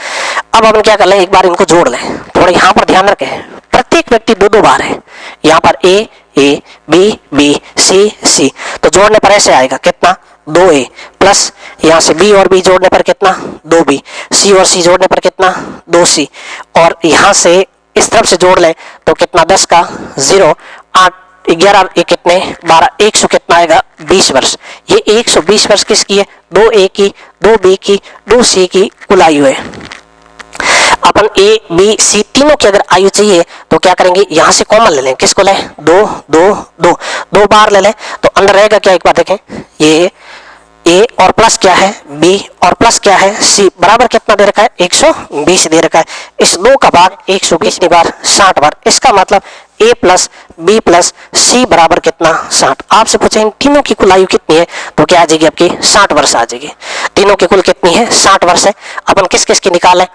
अब हम क्या कर लें, एक बार इनको जोड़ लें। थोड़ा यहाँ पर ध्यान रखें, प्रत्येक व्यक्ति 2 बार है, यहाँ पर ए बी बी सी, तो जोड़ने पर ऐसे आएगा कितना 2a प्लस यहाँ से b और b जोड़ने पर कितना 2b, c और c जोड़ने पर कितना 2c, और यहाँ से इस तरफ से जोड़ लें तो कितना 10 का 0 8 11 ये कितने 12, 100 कितना आएगा 20 वर्ष। ये 120 वर्ष किसकी है, 2a की 2b की 2c की कुल आयु है। अपन ए बी सी तीनों की अगर आयु चाहिए तो क्या करेंगे, यहाँ से कॉमन ले लें। किसको लें 2 2 2, 2 बार ले लें तो अंदर रहेगा क्या, एक बार देखें, ये ए और प्लस क्या है बी और प्लस क्या है सी, बराबर कितना दे रखा है 120 दे रखा है। इस 2 का भाग 120 बार 60 बार। इसका मतलब ए प्लस बी प्लस सी बराबर कितना 60। आपसे पूछे इन तीनों की कुल आयु कितनी है तो क्या आ जाएगी आपकी 60 वर्ष आ जाएगी। तीनों की कुल कितनी है 60 वर्ष है। अपन किस किस की निकालें,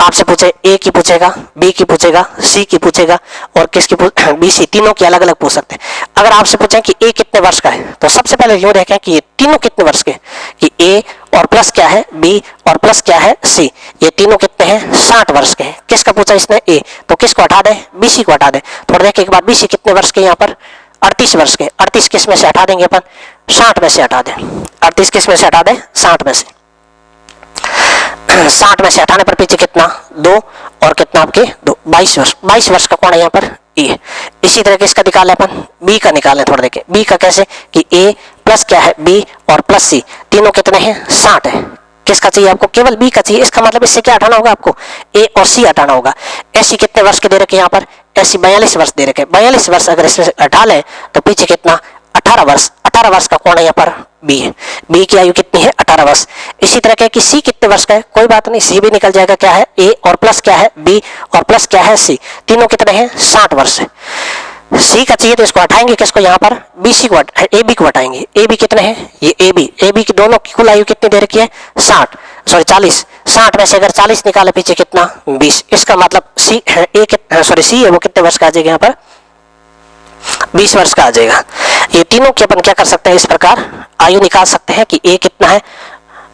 आपसे पूछे ए की पूछेगा, बी की पूछेगा, सी की पूछेगा, और किसकी बी सी, तीनों की अलग अलग पूछ सकते हैं। अगर आपसे पूछे कि ए कितने वर्ष का है तो सबसे पहले यूं देखें कि ये तीनों कितने वर्ष के, कि ए और प्लस क्या है बी और प्लस क्या है सी, ये तीनों कितने हैं 60 वर्ष के हैं। किसका पूछा इसने ए, तो किसको हटा दें बी सी को हटा दें। थोड़ा देखें एक बार बी सी कितने वर्ष के यहाँ पर 38 वर्ष के। 38 किस में से हटा देंगे अपन 60 में से हटा दें। 38 किस में से हटा दें 60 में से। 60 में से हटाने पर पीछे कितना 2 और कितना आपके 2 22 वर्ष। 22 वर्ष का कौन है यहाँ पर ए। इसी तरह किसका निकालें अपन बी का निकालें। थोड़ा देखें बी का कैसे, कि ए प्लस क्या है बी और प्लस सी, तीनों कितने हैं 60 है। किसका चाहिए आपको, केवल बी का चाहिए। इसका मतलब इससे क्या हटाना होगा आपको, ए और सी हटाना होगा। ऐसी कितने वर्ष के दे रखे यहाँ पर, ऐसी 42 वर्ष दे रखे। 42 वर्ष अगर इसमें हटा लें तो पीछे कितना 18 वर्ष। 18 वर्ष का कौन है यहाँ पर बी है। बी की आयु कितनी है 18 वर्ष। इसी तरह के कि सी कितने वर्ष का है, कोई बात नहीं, सी भी निकल जाएगा। क्या है ए और प्लस क्या है बी और प्लस क्या है सी, तीनों कितने हैं 60 वर्ष है। सी का चाहिए तो इसको हटाएंगे, किसको यहाँ पर बी सी को ए बी को हटाएंगे। ए बी कितने हैं ये ए बी की दोनों की कुल आयु कितनी दे रखी है 40। 60 में से अगर 40 निकाले पीछे कितना 20। इसका मतलब सी सी है वो कितने वर्ष का आ जाएगा यहाँ पर 20 वर्ष का आ जाएगा। ये तीनों की अपन क्या कर सकते हैं, इस प्रकार आयु निकाल सकते हैं कि ए कितना है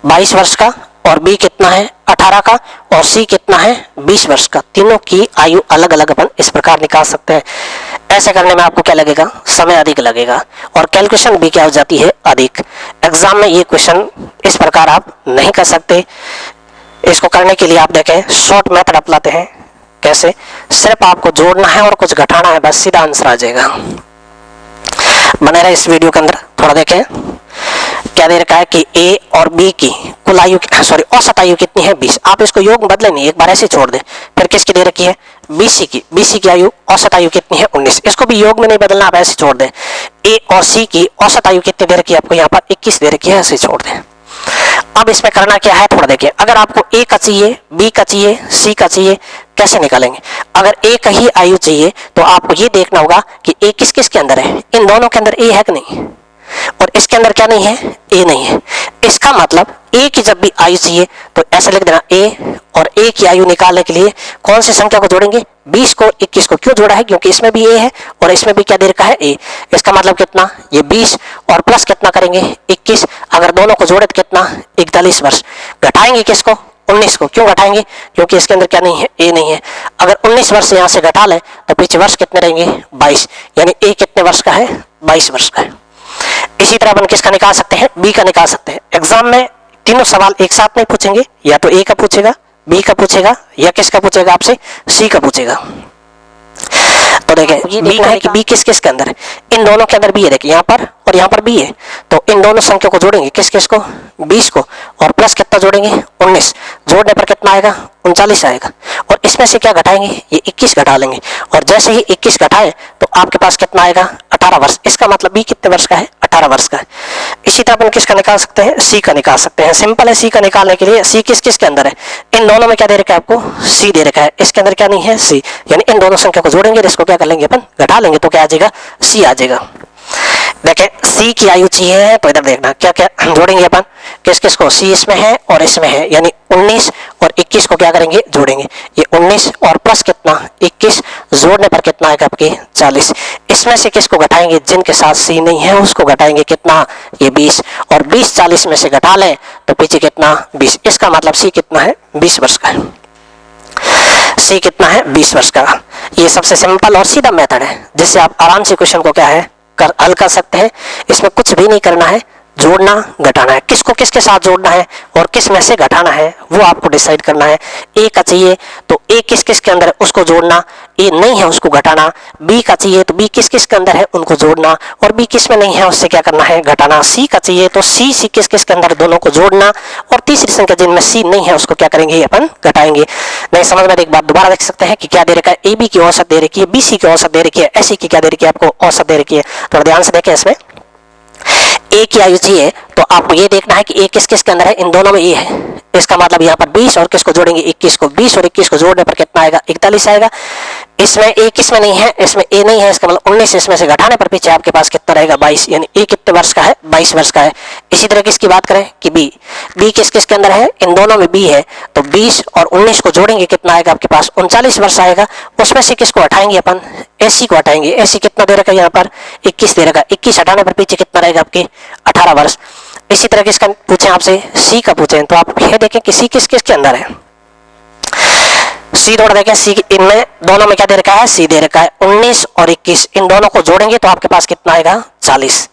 22 वर्ष का और बी कितना है 18 का और सी कितना है 20 वर्ष का। तीनों की आयु अलग अलग अपन इस प्रकार निकाल सकते हैं। ऐसे करने में आपको क्या लगेगा, समय अधिक लगेगा और कैलकुलेशन भी क्या हो जाती है अधिक। एग्जाम में ये क्वेश्चन इस प्रकार आप नहीं कर सकते। इसको करने के लिए आप देखें शॉर्ट मेथड अपनाते हैं। कैसे, सिर्फ आपको जोड़ना है और कुछ घटाना है, बस सीधा आंसर आ जाएगा। बने रहे इस वीडियो के अंदर। थोड़ा देखें क्या दे रखा है कि ए और बी की कुल आयु औसत आयु कितनी है 20। आप इसको योग में बदले नहीं, एक बार ऐसे छोड़ दें। फिर किसकी दे रखी है बीसी की आयु औसत आयु कितनी है 19। इसको भी योग में नहीं बदलना, आप ऐसे छोड़ दें। ए और सी की औसत आयु कितनी दे रखी है आपको यहाँ पर 21 दे रखी है, ऐसे छोड़ दें। अब इसमें करना क्या है थोड़ा देखिए। अगर आपको ए का चाहिए बी का चाहिए सी का चाहिए, कैसे निकालेंगे। अगर ए का ही आयु चाहिए तो आपको ये देखना होगा कि ए किस किस के अंदर है, इन दोनों के अंदर ए है कि नहीं, और इसके अंदर क्या नहीं है ए नहीं है। इसका मतलब ए की जब भी आयु चाहिए तो ऐसे लिख देना ए, और ए की आयु निकालने के लिए कौन सी संख्या को जोड़ेंगे 20 को 21 को। क्यों जोड़ा है, क्योंकि इसमें भी ए है और इसमें भी क्या दे रखा है ए। इसका मतलब कितना ये 20 और प्लस कितना करेंगे 21। अगर दोनों को जोड़े तो कितना 41 वर्ष। घटाएंगे किसको 19 को। क्यों घटाएंगे, क्योंकि इसके अंदर क्या नहीं है ए नहीं है। अगर 19 वर्ष यहाँ से घटा लें तो पीछे वर्ष कितने रहेंगे 22, यानी ए कितने वर्ष का है 22 वर्ष का है। इसी तरह अपन किसका निकाल सकते हैं बी का निकाल सकते हैं। एग्जाम में तीनों सवाल एक साथ नहीं पूछेंगे, या तो ए का पूछेगा बी का पूछेगा या किसका पूछेगा आपसे सी का पूछेगा। तो देखें ये देखना है कि बी किस किस के अंदर है, इन दोनों के अंदर बी है। देखिए यहाँ पर और यहाँ पर बी है, तो इन दोनों संख्या को जोड़ेंगे किस किस को 20 को, और प्लस कितना जोड़ेंगे 19। जोड़ने पर कितना आएगा 39 आएगा। और इसमें से क्या घटाएंगे ये 21 घटा लेंगे, और जैसे ही 21 घटाएं तो आपके पास कितना आएगा 18 वर्ष। इसका मतलब बी कितने वर्ष का है 18 वर्ष का है। इसी तरह अपन किसका निकाल सकते हैं सी का निकाल सकते हैं। सिंपल है, सी का निकालने के लिए सी किस किस के अंदर है, इन दोनों में क्या दे रखा है आपको सी दे रखा है, इसके अंदर क्या नहीं है सी। यानी इन दोनों संख्या को जोड़ेंगे, इसको क्या कर लेंगे अपन घटा लेंगे, तो क्या आ जाएगा सी आ जाएगा। देखें सी की आयु चाहिए तो इधर देखना क्या क्या जोड़ेंगे अपन, किस किस को सी इसमें है और इसमें है, यानी 19 और 21 को क्या करेंगे जोड़ेंगे। ये 19 और प्लस कितना 21, जोड़ने पर कितना आएगा आपके 40। इसमें से किसको घटाएंगे, जिनके साथ सी नहीं है उसको घटाएंगे कितना ये 20, और 20 40 में से घटा लें तो पीछे कितना 20। इसका मतलब सी कितना है 20 वर्ष का है। सी कितना है 20 वर्ष का। ये सबसे सिंपल और सीधा मेथड है जिससे आप आराम से क्वेश्चन को क्या है हल कर सकते हैं। इसमें कुछ भी नहीं करना है, जोड़ना घटाना है। किसको किसके साथ जोड़ना है और किस में से घटाना है वो आपको डिसाइड करना है। ए का चाहिए तो ए किस किस के अंदर है उसको जोड़ना, ए नहीं है उसको घटाना। बी का चाहिए तो बी किस किस के अंदर है उनको जोड़ना, और बी किस में नहीं है उससे क्या करना है घटाना। सी का चाहिए तो सी किस किस के अंदर दोनों को जोड़ना, और तीसरी संख्या जिनमें सी नहीं है उसको क्या करेंगे अपन घटाएंगे। नहीं समझ में एक बात दोबारा देख सकते हैं कि क्या दे रखा है, ए बी की औसत दे रखी है, बी सी की औसत दे रखी है, एस सी की क्या दे रखी है आपको औसत दे रखी है। थोड़ा ध्यान से देखें, इसमें ए की आयु चाहिए तो आपको ये देखना है कि ए किस किस के अंदर है, इन दोनों में ए है। इसका मतलब यहाँ पर 20 और किसको जोड़ेंगे 21 को, 20 और 21 को जोड़ने पर कितना आएगा 41 आएगा। इसमें ए किस में नहीं है, इसमें ए नहीं है, इसका मतलब 19 इसमें से घटाने पर पीछे आपके पास कितना रहेगा 22, यानी ए कितने वर्ष का है 22 वर्ष का है। इसी तरह किसकी बात करें कि बी किस किस के अंदर है, इन दोनों में बी है, तो 20 और 19 को जोड़ेंगे कितना आएगा आपके पास 39 वर्ष आएगा। उसमें से किसको हटाएंगे अपन, एसी को हटाएंगे। एसी कितना दे रखा है यहाँ पर 21 दे रखा है, 21 हटाने पर पीछे कितना रहेगा आपके 18 वर्ष। इसी तरह किसका पूछें आपसे सी का पूछें तो आप ये देखें कि सी किस किस के अंदर है। सी थोड़ा देखें, सी इनमें दोनों में क्या दे रखा है सी दे रखा है 19 और 21, इन दोनों को जोड़ेंगे तो आपके पास कितना आएगा 40।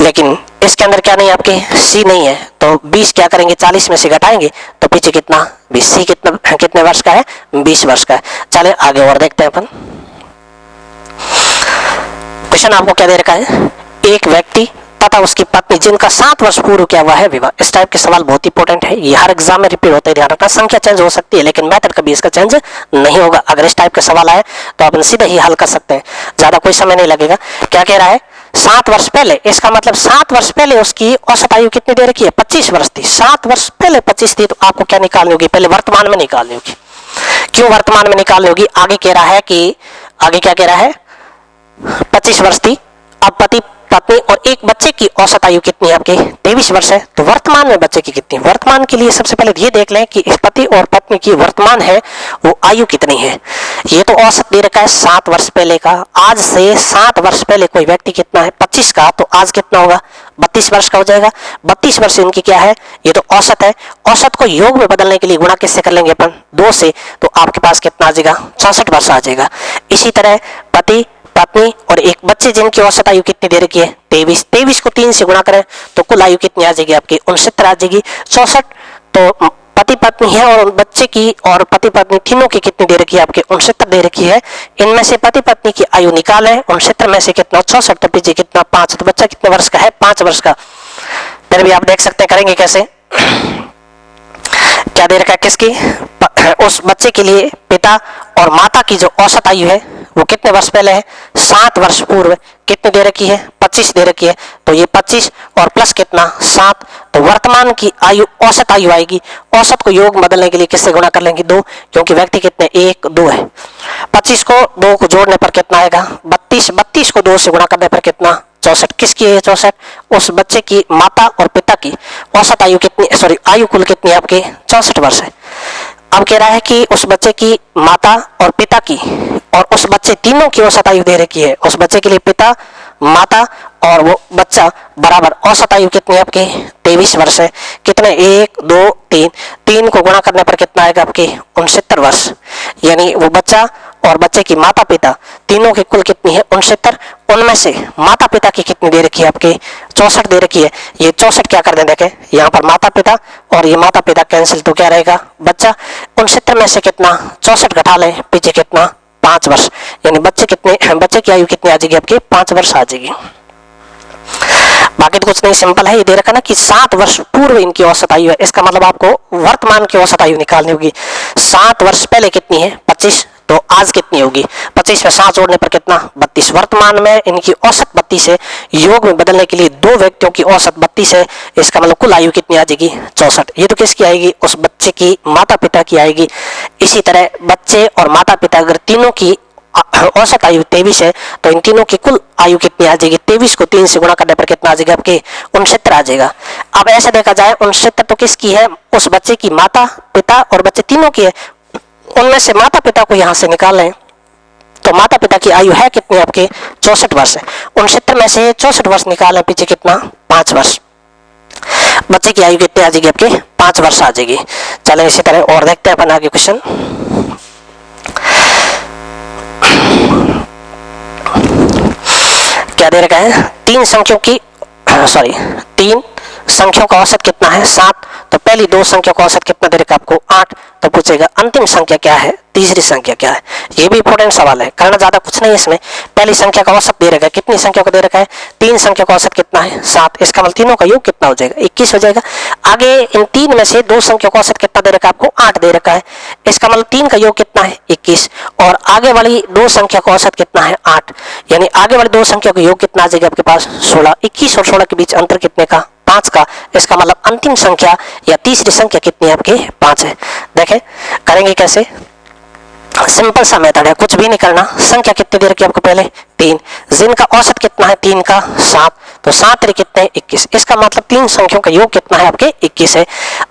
लेकिन इसके अंदर क्या नहीं आपके सी नहीं है, तो 20 क्या करेंगे 40 में से घटाएंगे तो पीछे कितना 20। सी कितने वर्ष का है 20 वर्ष का है। चले आगे और देखते हैं अपन। क्वेश्चन आपको क्या दे रखा है, एक व्यक्ति तथा उसकी पत्नी जिनका 7 वर्ष पूर्व किया हुआ है विवाह। इस टाइप के सवाल बहुत इंपॉर्टेंट है, ये हर एग्जाम में रिपीट होते हैं, ध्यान रखना। संख्या चेंज हो सकती है लेकिन मेथड कभी इसका चेंज नहीं होगा। अगर इस टाइप के सवाल आए तो अपन सीधे ही हल कर सकते हैं, ज्यादा कोई समय नहीं लगेगा। क्या कह रहा है, 7 वर्ष पहले, इसका मतलब 7 वर्ष पहले उसकी औसत आयु कितनी दे रखी है? 25 वर्ष थी। 7 वर्ष पहले 25 थी, तो आपको क्या निकालनी होगी? पहले वर्तमान में निकालनी होगी। क्यों वर्तमान में निकालनी होगी? आगे कह रहा है कि, आगे क्या कह रहा है? 25 वर्ष थी, अब पति पत्नी और एक बच्चे की औसत आयु कितनी है आपके? 23 वर्ष है। तो वर्तमान में बच्चे की कितनी? वर्तमान के लिए सबसे पहले ये देख लें कि इस पति और पत्नी की वर्तमान है वो आयु कितनी है। ये तो औसत दे रखा है 7 वर्ष पहले का। आज से 7 वर्ष पहले कोई व्यक्ति कितना है? 25 का, तो आज कितना होगा? 32 वर्ष का हो जाएगा। 32 वर्ष इनकी क्या है? ये तो औसत है। औसत को योग में बदलने के लिए गुणा किससे कर लेंगे अपन? 2 से, तो आपके पास कितना आ जाएगा? 64 वर्ष आ जाएगा। इसी तरह पति पत्नी और एक बच्चे जिनकी औसत आयु कितनी दे रखी है? 23। 23 को 3 से गुणा करें तो कुल आयु कितनी आ जाएगी आपकी? 69 आ जाएगी। 64 तो पति पत्नी है और बच्चे की और पति पत्नी तीनों की कितनी दे रखी है आपके? 69 दे रखी है। इनमें से पति पत्नी की आयु निकालें, 69 में से कितना? 64, तो पीछे कितना? 5। तो बच्चा कितने वर्ष का है? 5 वर्ष का। फिर भी आप देख सकते हैं, करेंगे कैसे? क्या दे रखा है किसकी? उस बच्चे के लिए पिता और माता की जो औसत आयु है वो कितने वर्ष पहले है? 7 वर्ष पूर्व कितने दे रखी है? 25 दे रखी है। तो ये 25 और प्लस कितना? 7। तो वर्तमान की आयु औसत आयु आएगी। औसत को योग बदलने के लिए किससे गुणा कर लेंगे? 2, क्योंकि व्यक्ति कितने? 1 2 है। 25 को 2 को जोड़ने पर कितना आएगा? 32। 32 को 2 से गुणा करने पर कितना? 64। किसकी है 64? उस बच्चे की माता और पिता की औसत आयु कितनी? सॉरी, आयु कुल कितनी है आपके? 64 वर्ष है। अब कह रहा है कि उस बच्चे की माता और पिता की और उस बच्चे तीनों की औसत आयु दे रखी है। उस बच्चे के लिए पिता, माता और वो बच्चा बराबर औसत आयु कितनी है आपके? 23 वर्ष है। कितने? 1 2 3। 3 को गुणा करने पर कितना आएगा आपके? 69 वर्ष। यानी वो बच्चा और बच्चे की माता पिता तीनों की कुल कितनी है? 69। उनमें से माता पिता की कितनी दे रखी है आपके? 64 दे रखी है। ये 64 क्या कर दें, देखें यहाँ पर माता पिता और ये माता पिता कैंसिल, तो क्या रहेगा? बच्चा। 69 में से कितना? 64 घटा लें, पीछे कितना? 5 वर्ष। यानी बच्चे कितने? बच्चे की आयु कितनी आ जाएगी आपकी? 5 वर्ष आ जाएगी। बाकी तो कुछ नहीं, सिंपल है। ये दे रखा ना कि 7 वर्ष पूर्व इनकी औसत आयु है, इसका मतलब आपको वर्तमान की औसत आयु निकालनी होगी। 7 वर्ष पहले कितनी है? 25। तो आज कितनी होगी? 25 में 7 जोड़ने पर कितना? 32। वर्तमान में इनकी औसत 32 है। योग में बदलने के लिए 2 व्यक्तियों की औसत 32 है। इसका मतलब कुल आयु कितनी आ जाएगी? 64। ये तो किसकी आएगी? उस बच्चे की माता पिता की आएगी। इसी तरह बच्चे और माता पिता अगर तीनों की औसत आयु 23 है, तो इन तीनों की कुल आयु कितनी आ जाएगी? 23 को 3 से गुणा करने पर कितना आ जाएगा आपके? 69 आ जाएगा। अब ऐसा देखा जाए, 69 तो किसकी है? उस बच्चे की माता पिता और बच्चे तीनों की है। उनमें से माता पिता को यहां से निकाल लें तो माता पिता की आयु है कितनी आपके? 64 वर्ष है। 69 में से 64 वर्ष निकालें, पीछे कितना? 5 वर्ष। बच्चे की आयु कितनी आ जाएगी आपके? 5 वर्ष आ जाएगी। चलें इसी तरह और देखते हैं अपन आगे क्वेश्चन। क्या दे रखा है? 3 संख्याओं का औसत कितना है? 7। तो पहली 2 संख्या का औसत कितना दे रखा है आपको? 8। तो पूछेगा अंतिम संख्या क्या है? तीसरी संख्या क्या है? ये भी इंपॉर्टेंट सवाल है, करना ज्यादा कुछ नहीं है इसमें। पहली संख्या का औसत दे रखा है, कितनी संख्या को दे रखा है? 3 संख्या का औसत कितना है? 7। इसका मतलब तीनों का योग कितना हो जाएगा? 21 हो जाएगा। आगे इन 3 में से 2 संख्या का औसत कितना दे रखा है आपको? 8 दे रखा है। इसका मतलब 3 का योग कितना है? 21। और आगे वाली 2 संख्या का औसत कितना है? 8। यानी आगे वाली 2 संख्या का योग कितना आ जाएगा आपके पास? 16। 21 और 16 के बीच अंतर कितने का? 5 का। इसका मतलब अंतिम संख्या या तीसरी संख्या कितनी है आपके? 5 है। देखें करेंगे कैसे? सिंपल सा मेथड है, कुछ भी नहीं करना। संख्या कितनी दे रखी है आपको? पहले 3। जिनका औसत कितना है? 3 का 7। तो 7 रे कितने? 21। इसका मतलब 3 संख्याओं का योग कितना है आपके? 21 है।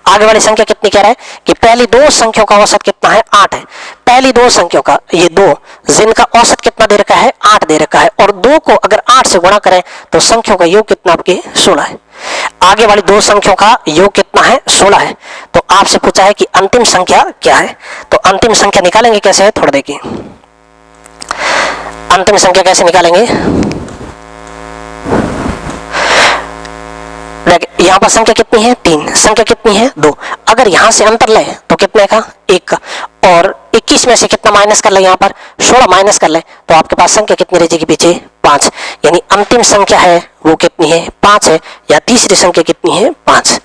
आगे वाली संख्या कितनी कह रहा है कि पहली 2 संख्याओं का औसत कितना है? 8 है। पहली 2 संख्याओं का, ये 2 जिनका औसत कितना दे रखा है? 8 दे रखा है। और 2 को अगर 8 से गुणा करें तो संख्याओं का योग कितना आपके? 16 है। आगे वाली 2 संख्याओं का योग कितना है? 16 है। तो आपसे पूछा है कि अंतिम संख्या क्या है, तो अंतिम संख्या निकालेंगे कैसे है? थोड़ा देखिए अंतिम संख्या कैसे निकालेंगे। यहां पर संख्या कितनी है? 3। संख्या कितनी है? 2। अगर यहां से अंतर लें तो कितने का? 1 का। और 21 में से कितना माइनस कर ले? यहाँ पर 16 माइनस कर ले तो आपके पास संख्या कितनी रह जाएगी पीछे? 5। यानी अंतिम संख्या है वो कितनी है? 5 है। या तीसरी संख्या कितनी है? 5।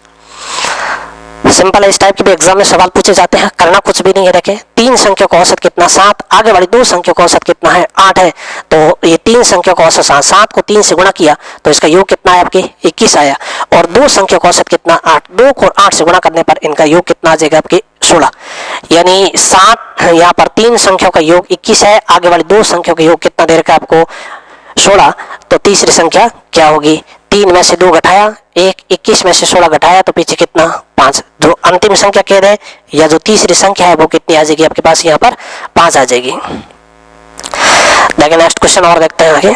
सिंपल है, इस टाइप के भी एग्जाम में सवाल पूछे जाते हैं, करना कुछ भी नहीं है। देखें 3 संख्या का औसत कितना 7, आगे वाली 2 संख्या का औसत कितना है 8 है, तो ये 3 संख्या का औसत 7 को 3 से गुणा किया तो इसका योग कितना है आपके 21 आया, और 2 संख्या का औसत कितना 8, 2 को 8 से गुणा करने पर इनका योग कितना आ जाएगा आपके 16, यानी 7 यहाँ पर 3 संख्या का योग 21 है, आगे वाली 2 संख्या का योग कितना दे रखा है आपको 16, तो तीसरी संख्या क्या होगी, 3 में से 2 घटाया 1, 21 में से 16 घटाया तो पीछे कितना 5, जो अंतिम संख्या कह रहे या जो तीसरी संख्या है वो कितनी आ जाएगी आपके पास यहाँ पर 5 आ जाएगी। देखिए नेक्स्ट क्वेश्चन और देखते हैं आगे।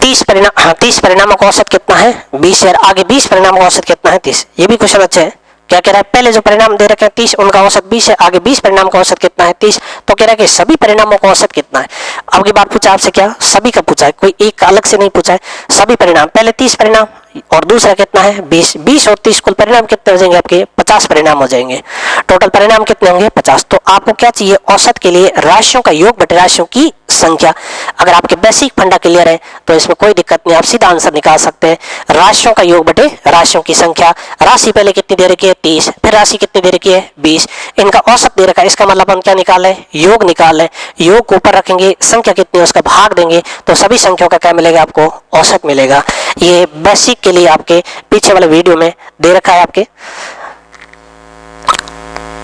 30 परिणामों का औसत कितना है 20 है, आगे 20 परिणामों का औसत कितना है 30। ये भी क्वेश्चन अच्छा है। क्या कह रहा है, पहले जो परिणाम दे रखे हैं 30 उनका औसत 20 है, आगे 20 परिणाम का औसत कितना है 30, तो कह रहा है कि सभी परिणामों का औसत कितना है। अब की बात पूछा आपसे, क्या सभी का पूछा है, कोई एक का अलग से नहीं पूछा है, सभी परिणाम, पहले 30 परिणाम और दूसरा कितना है 20 और 30 कुल परिणाम कितने हो जाएंगे आपके 50 परिणाम हो जाएंगे, टोटल परिणाम कितने होंगे 50। तो आपको क्या चाहिए, औसत के लिए राशियों का योग बटे राशियों की संख्या। अगर आपके बेसिक फंडा क्लियर है तो इसमें कोई दिक्कत नहीं, आप सीधा आंसर निकाल सकते हैं, राशियों का योग बटे राशियों की संख्या। राशि पहले कितनी दे रखी है 30, फिर राशि कितनी दे रखी है 20, इनका औसत दे रखा है, इसका मतलब हम क्या निकाल रहे हैं, योग निकाल रहे हैं। योग को ऊपर रखेंगे, संख्या कितनी है उसका भाग देंगे तो सभी संख्याओं का क्या मिलेगा आपको, औसत मिलेगा। ये बेसिक के लिए आपके पीछे वाले वीडियो में दे रखा है आपके।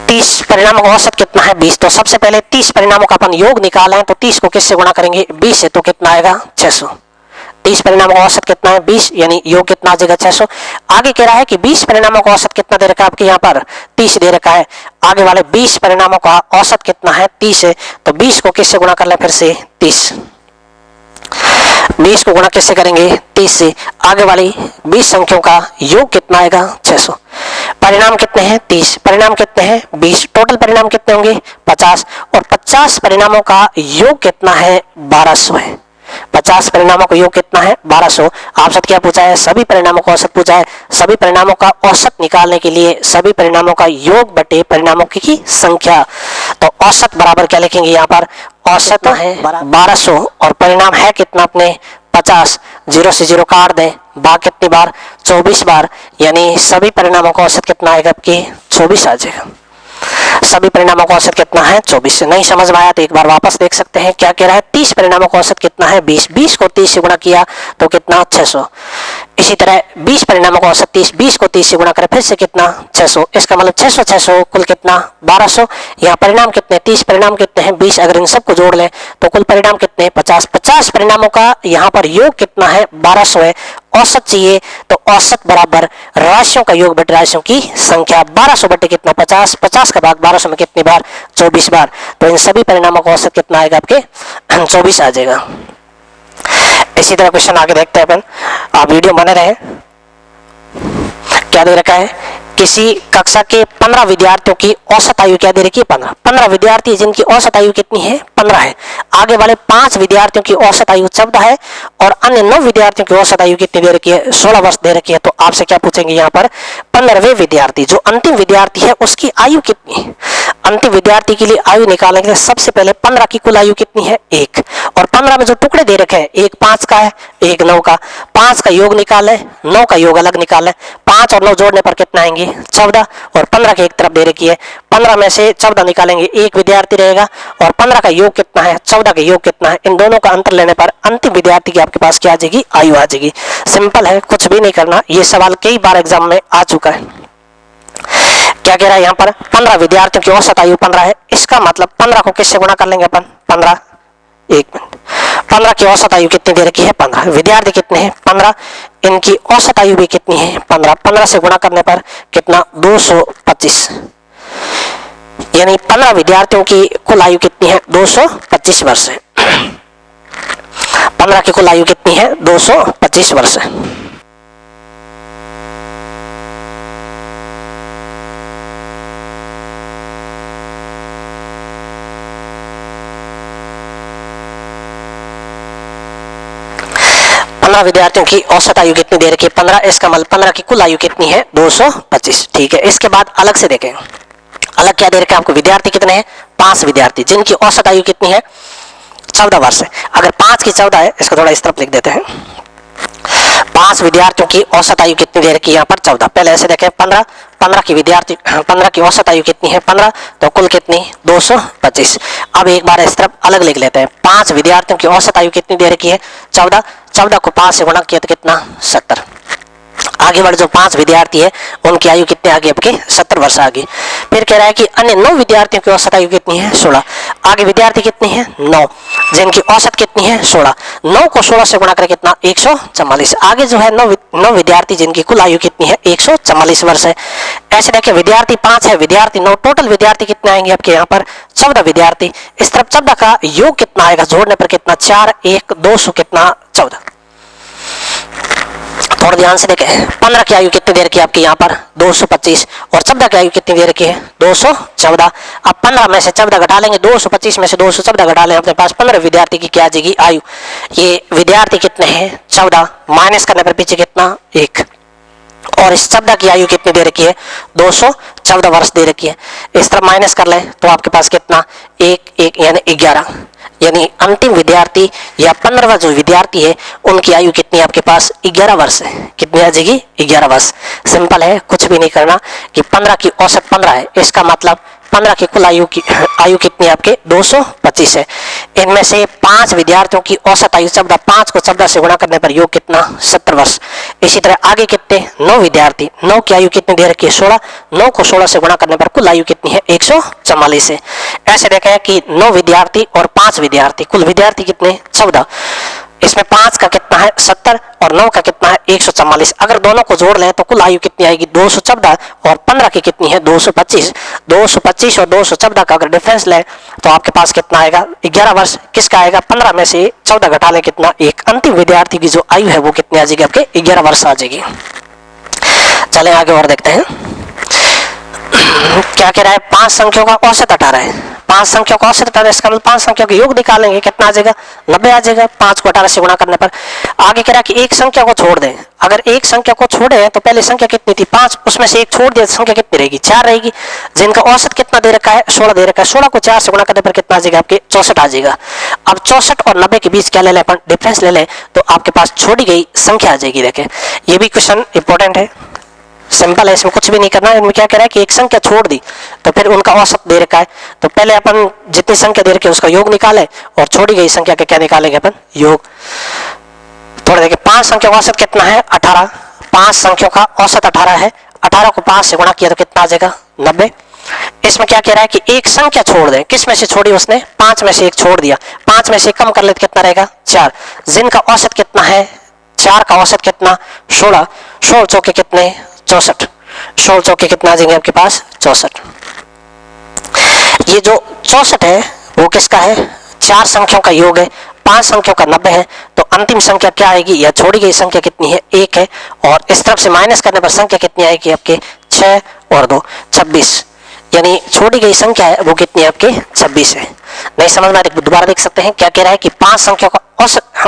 30 परिणामों का औसत कितना है 20, तो सबसे पहले 30 परिणामों का अपन योग निकाला है, तो 30 को किससे गुणा करेंगे 20 से, तो कितना आएगा 600। 30 परिणामों का औसत कितना है 20, यानी योग कितना आ जाएगा 600। आगे कह रहा है कि 20 परिणामों का औसत कितना दे रखा है आपके यहाँ पर 30 दे रखा है, आगे वाले 20 परिणामों का औसत कितना है 30 है, तो 20 को किससे गुणा कर ले फिर से 30, 20 को गुणा किससे करेंगे 30 से, आगे वाली 20 संख्याओं का योग कितना आएगा 600। परिणाम कितने हैं 30, परिणाम कितने हैं 20, टोटल परिणाम कितने होंगे 50, और 50 परिणामों का योग कितना है 1200 है। 50 परिणामों का योग कितना है 1200। आपसे क्या पूछा है, सभी परिणामों का औसत पूछा है। सभी परिणामों का औसत निकालने के लिए सभी परिणामों का योग बटे परिणामों की संख्या, तो औसत बराबर क्या लिखेंगे यहाँ पर, औसत है 1200 और परिणाम है कितना अपने 50, 0 से 0 काट दें, भाग कितनी बार 24 बार, यानी सभी परिणामों का औसत कितना आएगा आपके 24 आ जाएगा। सभी परिणामों का औसत कितना है 24। नहीं समझ में आया तो एक बार वापस देख सकते हैं। क्या कह रहा है, 30 परिणामों का औसत कितना है 20, 20 को 30 से गुणा किया तो कितना 600। इसी तरह 20 परिणामों का औसत 30, 20 को 30 से गुणा करें फिर से कितना 600, इसका मतलब 600 600 कुल कितना 1200। यहाँ परिणाम कितने 30 परिणाम कितने हैं 20, अगर इन सबको जोड़ लें तो कुल परिणाम कितने हैं 50। 50 परिणामों का यहाँ पर योग कितना है 1200 है, औसत चाहिए तो औसत बराबर राशियों का योग बटे राशियों की संख्या। 1200 बटे कितना 50, 50 का भाग 1200 में कितनी बार 24 बार, तो इन सभी परिणामों का औसत कितना आएगा आपके 24 आ जाएगा। इसी तरह क्वेश्चन आगे देखते हैं अपन, आप वीडियो बने रहे। क्या दे रखा है, किसी कक्षा के 15 विद्यार्थियों की औसत आयु क्या दे रखी है 15 विद्यार्थी जिनकी औसत आयु कितनी है 15 है, आगे वाले 5 विद्यार्थियों की औसत आयु 14 है और अन्य 9 विद्यार्थियों की औसत आयु कितनी दे रखी है 16 वर्ष दे रखी है। तो आपसे क्या पूछेंगे यहाँ पर, 15वें विद्यार्थी जो अंतिम विद्यार्थी है उसकी आयु कितनी है। अंतिम विद्यार्थी के लिए आयु निकालने के लिए सबसे पहले 15 की कुल आयु कितनी है 1, और 15 में जो टुकड़े दे रखे हैं, एक 5 का है एक 9 का, 5 का योग निकाले 9 का योग अलग निकाले, 5 और 9 जोड़ने पर कितना आएंगे 14, और 15 की एक तरफ दे रखी है, 15 में से 14 निकालेंगे एक विद्यार्थी रहेगा, और 15 का योग कितना है 14 का योग कितना है, इन दोनों का अंतर लेने पर अंतिम विद्यार्थी की आपके पास क्या आ जाएगी आयु आ जाएगी। सिंपल है, कुछ भी नहीं करना, ये सवाल कई बार एग्जाम में आ चुका है। क्या कह रहा है यहाँ पर, 15 विद्यार्थियों की औसत आयु 15 है, इसका मतलब 15 को किससे गुणा कर लेंगे अपन 15, 15 की औसत आयु कितनी दे रखी है 15, विद्यार्थी कितने हैं 15, इनकी औसत आयु भी कितनी है 15, 15 से गुणा करने पर कितना 225, यानी 15 विद्यार्थियों की कुल आयु कितनी है 225 वर्ष है। 15 की कुल आयु कितनी है 225 वर्ष है। विद्यार्थियों की औसत आयु कितनी दे रखी है 15, इसका मतलब 15 की कुल आयु कितनी है 225। ठीक है, इसके बाद अलग से देखें, अलग क्या दे रखा है आपको, विद्यार्थी कितने हैं 5 विद्यार्थी जिनकी औसत आयु कितनी है 14 वर्ष है। अगर 5 की 14 है, इसको थोड़ा इस तरफ लिख देते हैं, 5 विद्यार्थियों की औसत आयु कितनी दे रखी है यहाँ पर 14। पहले ऐसे देखें 15 की विद्यार्थी 15 की औसत आयु कितनी है 15, तो कुल कितनी 225। अब एक बार इस तरफ अलग लिख लेते हैं। 5 विद्यार्थियों की औसत आयु कितनी दे रखी है 14, 14 को 5 से गुणा किया तो कितना 70। आगे बढ़ जो 5 विद्यार्थी है उनकी आयु कितनी आ गई आपके 70 वर्ष आ गई। फिर कह रहा है कि अन्य 9 विद्यार्थियों की औसत आयु कितनी है 16। आगे विद्यार्थी कितनी है 9, जिनकी औसत कितनी है 16। 9 को 16 से गुणा करके कितना 144। आगे जो है 9 विद्यार्थी जिनकी कुल आयु कितनी है 144 वर्ष है। ऐसे देखिए विद्यार्थी 5 है, विद्यार्थी 9, टोटल विद्यार्थी कितने आएंगे आपके यहाँ पर 14 विद्यार्थी। इस तरफ 14 का योग कितना आएगा, जोड़ने पर कितना 4 1 200 कितना 14। थोड़ा ध्यान से देखें, 15 की आयु कितनी देर की आपकी यहाँ पर 225 और 14 की आयु कितनी देर की है 214। अब 15 में से 14 घटा लेंगे, 225 में से 214 घटा लें, अपने पास 15 विद्यार्थी की क्या आ जाएगी आयु। ये विद्यार्थी कितने हैं 14, माइनस करने पर पीछे कितना 1, और इस 14 की आयु कितनी दे रखी है 214 वर्ष दे रखी है। इस तरह माइनस कर लें तो आपके पास कितना 1 1 यानी 11, यानी अंतिम विद्यार्थी या 15वां जो विद्यार्थी है उनकी आयु कितनी आपके पास 11 वर्ष है। कितनी आ जाएगी 11 वर्ष। सिंपल है, कुछ भी नहीं करना कि 15 की औसत 15 है, इसका मतलब 15 की कुल आयु कितनी आपके 225 है। इनमें से 5 विद्यार्थियों की औसत आयु 14, 5 को 14 से गुणा करने पर योग कितना 70 वर्ष। इसी तरह आगे कितने 9 विद्यार्थी, 9 की आयु कितनी दे रखी है 16, 9 को 16 से गुणा करने पर कुल आयु कितनी है 144 है। ऐसे देखा है कि 9 विद्यार्थी और 5 विद्यार्थी, कुल विद्यार्थी कितने 14, इसमें 5 का कितना है 70 और 9 का कितना है 144। अगर दोनों को जोड़ लें तो कुल आयु कितनी आएगी 214 और 15 की कितनी है 225। 225 और 214 का अगर डिफरेंस लें तो आपके पास कितना आएगा 11 वर्ष। किसका आएगा 15 में से 14 घटा लें कितना 1। अंतिम विद्यार्थी की जो आयु है वो कितनी आ जाएगी आपके 11 वर्ष आ जाएगी। चलें आगे और देखते हैं क्या कह रहा है। 5 संख्याओं का औसत 18 है। 5 संख्याओं का औसत 18, इसका मतलब 5 संख्याओं का योग निकालेंगे कितना आ जाएगा 90 आ जाएगा 5 को 18 से गुणा करने पर। आगे कह रहा है कि एक संख्या को छोड़ दें। अगर एक संख्या को छोड़े तो पहले संख्या कितनी थी 5, उसमें से एक छोड़ दिया तो संख्या कितनी रहेगी 4 रहेगी, जिनका औसत कितना दे रखा है 16 दे रखा है। 16 को 4 से गुणा करने पर कितना आ जाएगा आपके 64 आ जाएगा। अब 64 और 90 के बीच क्या ले लें अपन डिफरेंस ले लें तो आपके पास छोड़ी गई संख्या आ जाएगी। देखें ये भी क्वेश्चन इंपॉर्टेंट है, सिंपल है, इसमें कुछ भी नहीं करना है। इनमें क्या कह रहा है कि एक संख्या छोड़ दी तो फिर उनका औसत दे रखा है, तो पहले अपन जितनी संख्या दे रखी है उसका योग निकाले और छोड़ी गई संख्या का क्या निकालेंगे अपन योग। थोड़ा देखिए 5 संख्या का औसत कितना है 18, 5 संख्याओं का औसत 18 है। 18 को 5 से गुणा किया तो कितना आ जाएगा 90। इसमें क्या कह रहा है कि एक संख्या छोड़ दें, किस में से छोड़ी उसने 5 में से एक छोड़ दिया, 5 में से कम कर ले तो कितना रहेगा 4, जिनका औसत कितना है 4 का औसत कितना 16, 16 चौके कितने 64, 16 चौके कितना आ जाएंगे आपके पास 64। ये जो 64 है वो किसका है 4 संख्याओं का योग है, 5 संख्याओं का 90 है, तो अंतिम संख्या क्या आएगी या छोड़ी गई संख्या कितनी है 1 है, और इस तरफ से माइनस करने पर संख्या कितनी आएगी आपके 6 और 2 26, यानी छोड़ी गई संख्या है वो कितनी है आपके 26 है। नहीं समझ में दोबारा देख सकते हैं क्या कह रहा है कि 5 संख्याओं का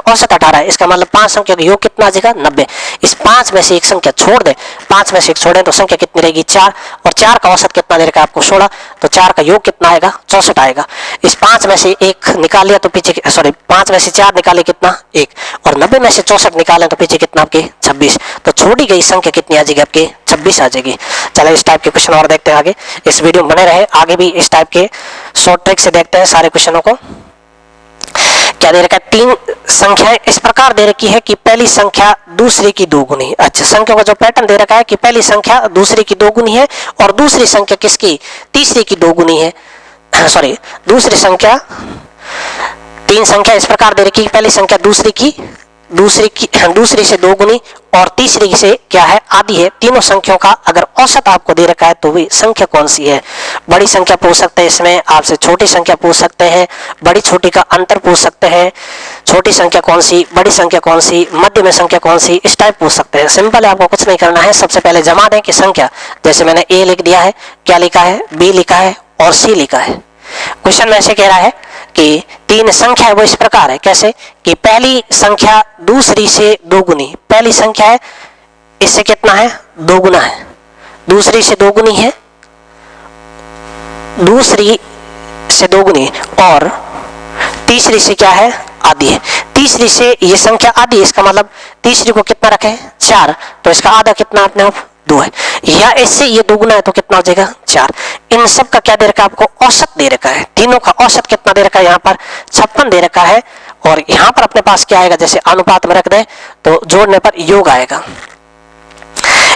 औसत 18 है, इसका मतलब 5 संख्या का योग कितना आ जाएगा 90। इस 5 में से एक संख्या छोड़ दे, 5 में से एक छोड़े तो संख्या कितनी रहेगी 4, और 4 का औसत कितना दे रखा है आपको 16, तो 4 का योग कितना आएगा 64 आएगा। इस 5 में से एक निकाल लिया तो पीछे 5 में से 4 निकाले कितना 1, और 90 में से 64 निकाले तो पीछे कितना आपके 26, तो छोड़ी गई संख्या कितनी आ जाएगी आपके 26 आ जाएगी। चलो इस टाइप के क्वेश्चन और देखते हैं आगे, इस वीडियो में बने रहे, आगे भी इस टाइप के शॉर्ट ट्रिक से देखते हैं सारे क्वेश्चनों को। क्या दे रखा है 3 संख्याएं इस प्रकार दे रखी है कि पहली संख्या दूसरे की 2 गुनी। अच्छा, संख्या का जो पैटर्न दे रखा है कि पहली संख्या दूसरे की 2 गुनी है और दूसरी संख्या किसकी तीसरे की 2 गुनी है, सॉरी दूसरी संख्या 3 संख्या इस प्रकार दे रखी है पहली संख्या दूसरी से 2 गुनी और तीसरी से क्या है आधी है। तीनों संख्याओं का अगर औसत आपको दे रखा है तो वे संख्या कौन सी है। बड़ी संख्या पूछ सकते हैं, इसमें आपसे छोटी संख्या पूछ सकते हैं, बड़ी छोटी का अंतर पूछ सकते हैं, छोटी संख्या कौन सी, बड़ी संख्या कौन सी, मध्य में संख्या कौन सी, इस टाइप पूछ सकते हैं। सिंपल है, आपको कुछ नहीं करना है, सबसे पहले जमा दें कि संख्या, जैसे मैंने ए लिख दिया है, क्या लिखा है बी लिखा है और सी लिखा है। क्वेश्चन में ऐसे कह रहा है कि 3 संख्या है वो इस प्रकार है, कैसे कि पहली संख्या दूसरी से 2 गुनी, पहली संख्या है इससे कितना है 2 गुना है, दूसरी से 2 गुनी है, दूसरी से 2 गुनी और तीसरी से क्या है आधी है। तीसरी से ये संख्या आधी, इसका मतलब तीसरी को कितना रखें 4, तो इसका आधा कितना अपने आप 2 है, या इससे ये दोगुना है तो कितना हो जाएगा 4। इन सब का क्या दे रखा है आपको, औसत दे रखा है, तीनों का औसत कितना दे रखा है यहाँ पर 56 दे रखा है। और यहाँ पर अपने पास क्या आएगा, जैसे अनुपात में रख दे तो जोड़ने पर योग आएगा।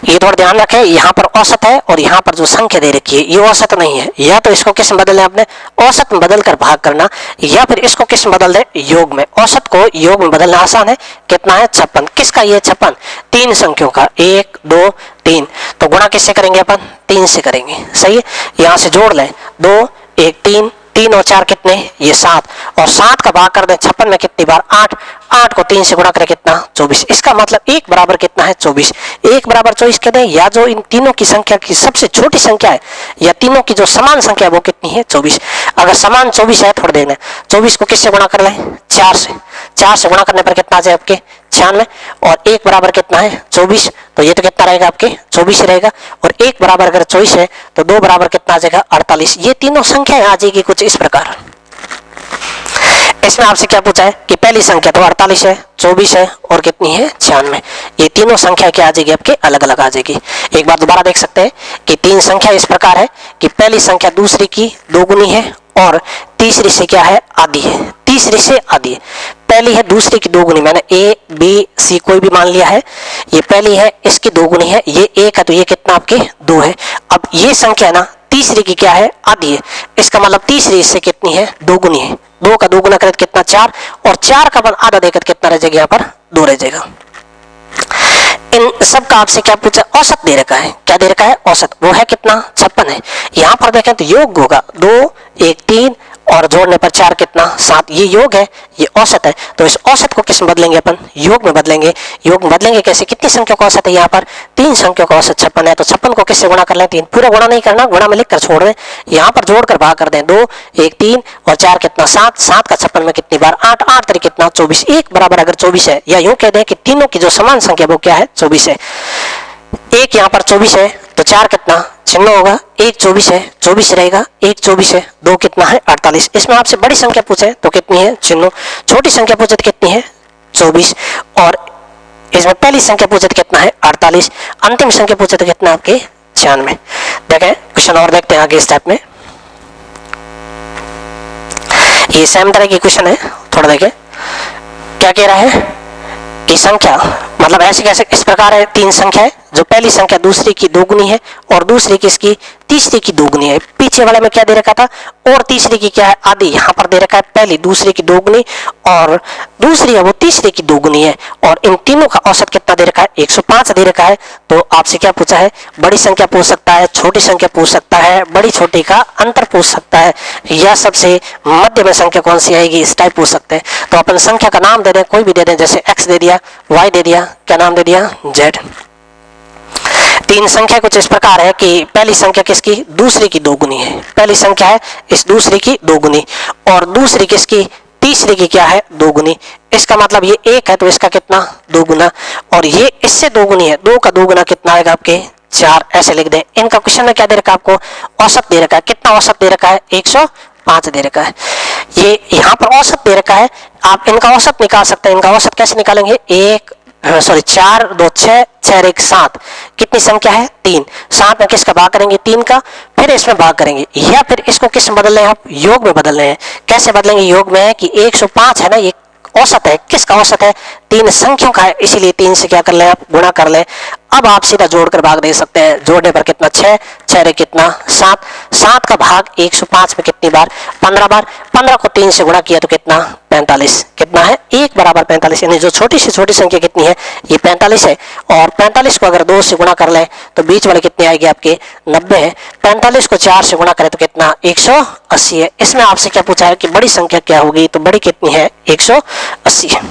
ये थोड़ा ध्यान रखें, यहाँ पर औसत है और यहाँ पर जो संख्या दे रखी है ये औसत नहीं है, या तो इसको किस में बदलना है आपने, औसत में बदल कर भाग करना, या फिर इसको किस में बदल दे, योग में। औसत को योग में बदलना आसान है। कितना है 56, किसका ये 56, 3 संख्याओं का, 1 2 3, तो गुणा किससे करेंगे अपन, 3 से करेंगे, सही है। यहाँ से जोड़ लें, 2 1 3, 3 और 4 कितने, ये 7, और 7 का भाग कर दें 56 में कितनी बार 8, 8 को 3 से गुणा करें कितना 24। इसका मतलब 1 बराबर कितना है 24, 1 बराबर 24 कहते हैं, या जो इन तीनों की संख्या की सबसे छोटी संख्या है या तीनों की जो समान संख्या है वो कितनी है 24। अगर समान 24 है, थोड़ा देखना, 24 को किससे गुणा कर लें 4 से, 4 से गुणा करने पर कितना आ जाए आपके 96, और 1 बराबर कितना है 24, तो ये तो कितना रहेगा आपके 24 रहेगा, और 1 बराबर अगर 24 है तो 2 बराबर कितना आ जाएगा 48। ये तीनों संख्याएं आ जाएगी कुछ इस प्रकार। इसमें आपसे क्या पूछा है कि पहली संख्या तो 48 है, 24 है और कितनी है 96, ये तीनों संख्या क्या आ जाएगी आपके अलग अलग आ जाएगी। एक बार दोबारा देख सकते हैं कि 3 संख्या इस प्रकार है कि पहली संख्या दूसरी की दोगुनी है और तीसरी से क्या है आधी है, तीसरी से आधी है। पहली है दूसरी की दोगुनी, मैंने ए बी सी कोई भी मान लिया है, ये पहली है इसकी दोगुनी है, ये 1 है तो ये कितना आपके 2 है। अब ये संख्या ना तीसरी की क्या है आधी है, इसका मतलब तीसरी इससे कितनी है दोगुनी है, 2 का दोगुना करें कितना 4, और 4 का अपन आधा देकर कितना रह जाएगा यहाँ पर 2 रह जाएगा। इन सब का आपसे क्या पूछा, औसत दे रखा है, क्या दे रखा है औसत, वो है कितना 56 है। यहाँ पर देखें तो योग होगा 2 1 3 और जोड़ने पर 4 कितना 7, ये योग है, ये औसत है, तो इस औसत को किस में बदलेंगे अपन, योग में बदलेंगे। योग में बदलेंगे कैसे, कितनी संख्या का औसत है यहाँ पर 3 संख्या का औसत 56 है, तो 56 को किससे गुणा कर लें 3, पूरा गुणा नहीं करना, गुणा में लिख कर छोड़ दें, यहाँ पर जोड़कर भाग कर दें 2 1 3 और 4 कितना 7, 7 का 56 में कितनी बार 8, 8 तरी कितना 24, 1 बराबर अगर 24 है, या यूं कह दें कि तीनों की जो समान संख्या वो क्या है 24 है। 1 यहाँ पर 24 है तो 4 कितना चिन्ह होगा, 1 24 है 24 रहेगा, 1 24 है 2 कितना है 48। इसमें आपसे बड़ी संख्या पूछे तो कितनी है चिन्ह, छोटी संख्या पूछे तो कितनी है 24, और इसमें पहली संख्या पूछे तो कितना है 48, अंतिम संख्या पूछे तो कितना आपके 96। देखें क्वेश्चन और देखते हैं आगे इस टाइप में, ये सेम तरह की क्वेश्चन है, थोड़ा देखें क्या कह रहा है कि संख्या मतलब ऐसे कैसे इस प्रकार है, 3 संख्या है, जो पहली संख्या दूसरी की दोगुनी है और दूसरी किसकी तीसरी की दोगुनी है। पीछे वाले में क्या दे रखा था, और तीसरी की क्या है आधी, यहाँ पर दे रखा है पहली दूसरी की दोगुनी और दूसरी है वो तीसरी की दोगुनी है, और इन तीनों का औसत कितना दे रखा है 105 दे रखा है। तो आपसे क्या पूछा है, बड़ी संख्या पूछ सकता है, छोटी संख्या पूछ सकता है, बड़ी छोटी का अंतर पूछ सकता है, या सबसे मध्य में संख्या कौन सी आएगी इस टाइप पूछ सकते हैं। तो अपन संख्या का नाम दे दें, कोई भी दे दें, जैसे x दे दिया, y दे दिया, क्या नाम दे दिया z। 3 संख्या कुछ इस प्रकार है कि पहली संख्या किसकी दूसरी की दोगुनी है, पहली संख्या है इस दूसरी की दोगुनी, और दूसरी किसकी तीसरी की क्या है दोगुनी, इसका मतलब ये 1 है तो इसका कितना दोगुना, और ये इससे दोगुनी है, 2 का दोगुना कितना आएगा आपके 4, ऐसे लिख दें। इनका क्वेश्चन में क्या दे रखा है आपको, औसत दे रखा है, कितना औसत दे रखा है 105 दे रखा है। ये यहाँ पर औसत दे रखा है, आप इनका औसत निकाल सकते हैं। इनका औसत कैसे निकालेंगे, 4 2 6 6 1 7, कितनी संख्या है 3, 7 में किसका भाग करेंगे 3 का, फिर इसमें भाग करेंगे, या फिर इसको किस में बदल रहे हैं आप योग में बदल रहे हैं। कैसे बदलेंगे, योग में है कि 105 है ना, ये औसत है, किसका औसत है 3 संख्याओं का है, इसीलिए 3 से क्या कर ले आप गुणा कर ले। अब आप सीधा जोड़कर भाग दे सकते हैं, जोड़ने पर कितना 6 6 कितना 7, 7 का भाग 105 में कितनी बार 15 बार, 15 को 3 से गुणा किया तो कितना 45, कितना है 1 बराबर 45, यानी जो छोटी से छोटी संख्या कितनी है ये 45 है, और 45 को अगर 2 से गुणा कर ले तो बीच वाले कितने आएगी आपके 90 है, 45 को 4 से गुणा करें तो कितना 180 है। इसमें आपसे क्या पूछा है कि बड़ी संख्या क्या होगी, तो बड़ी कितनी है 180 है,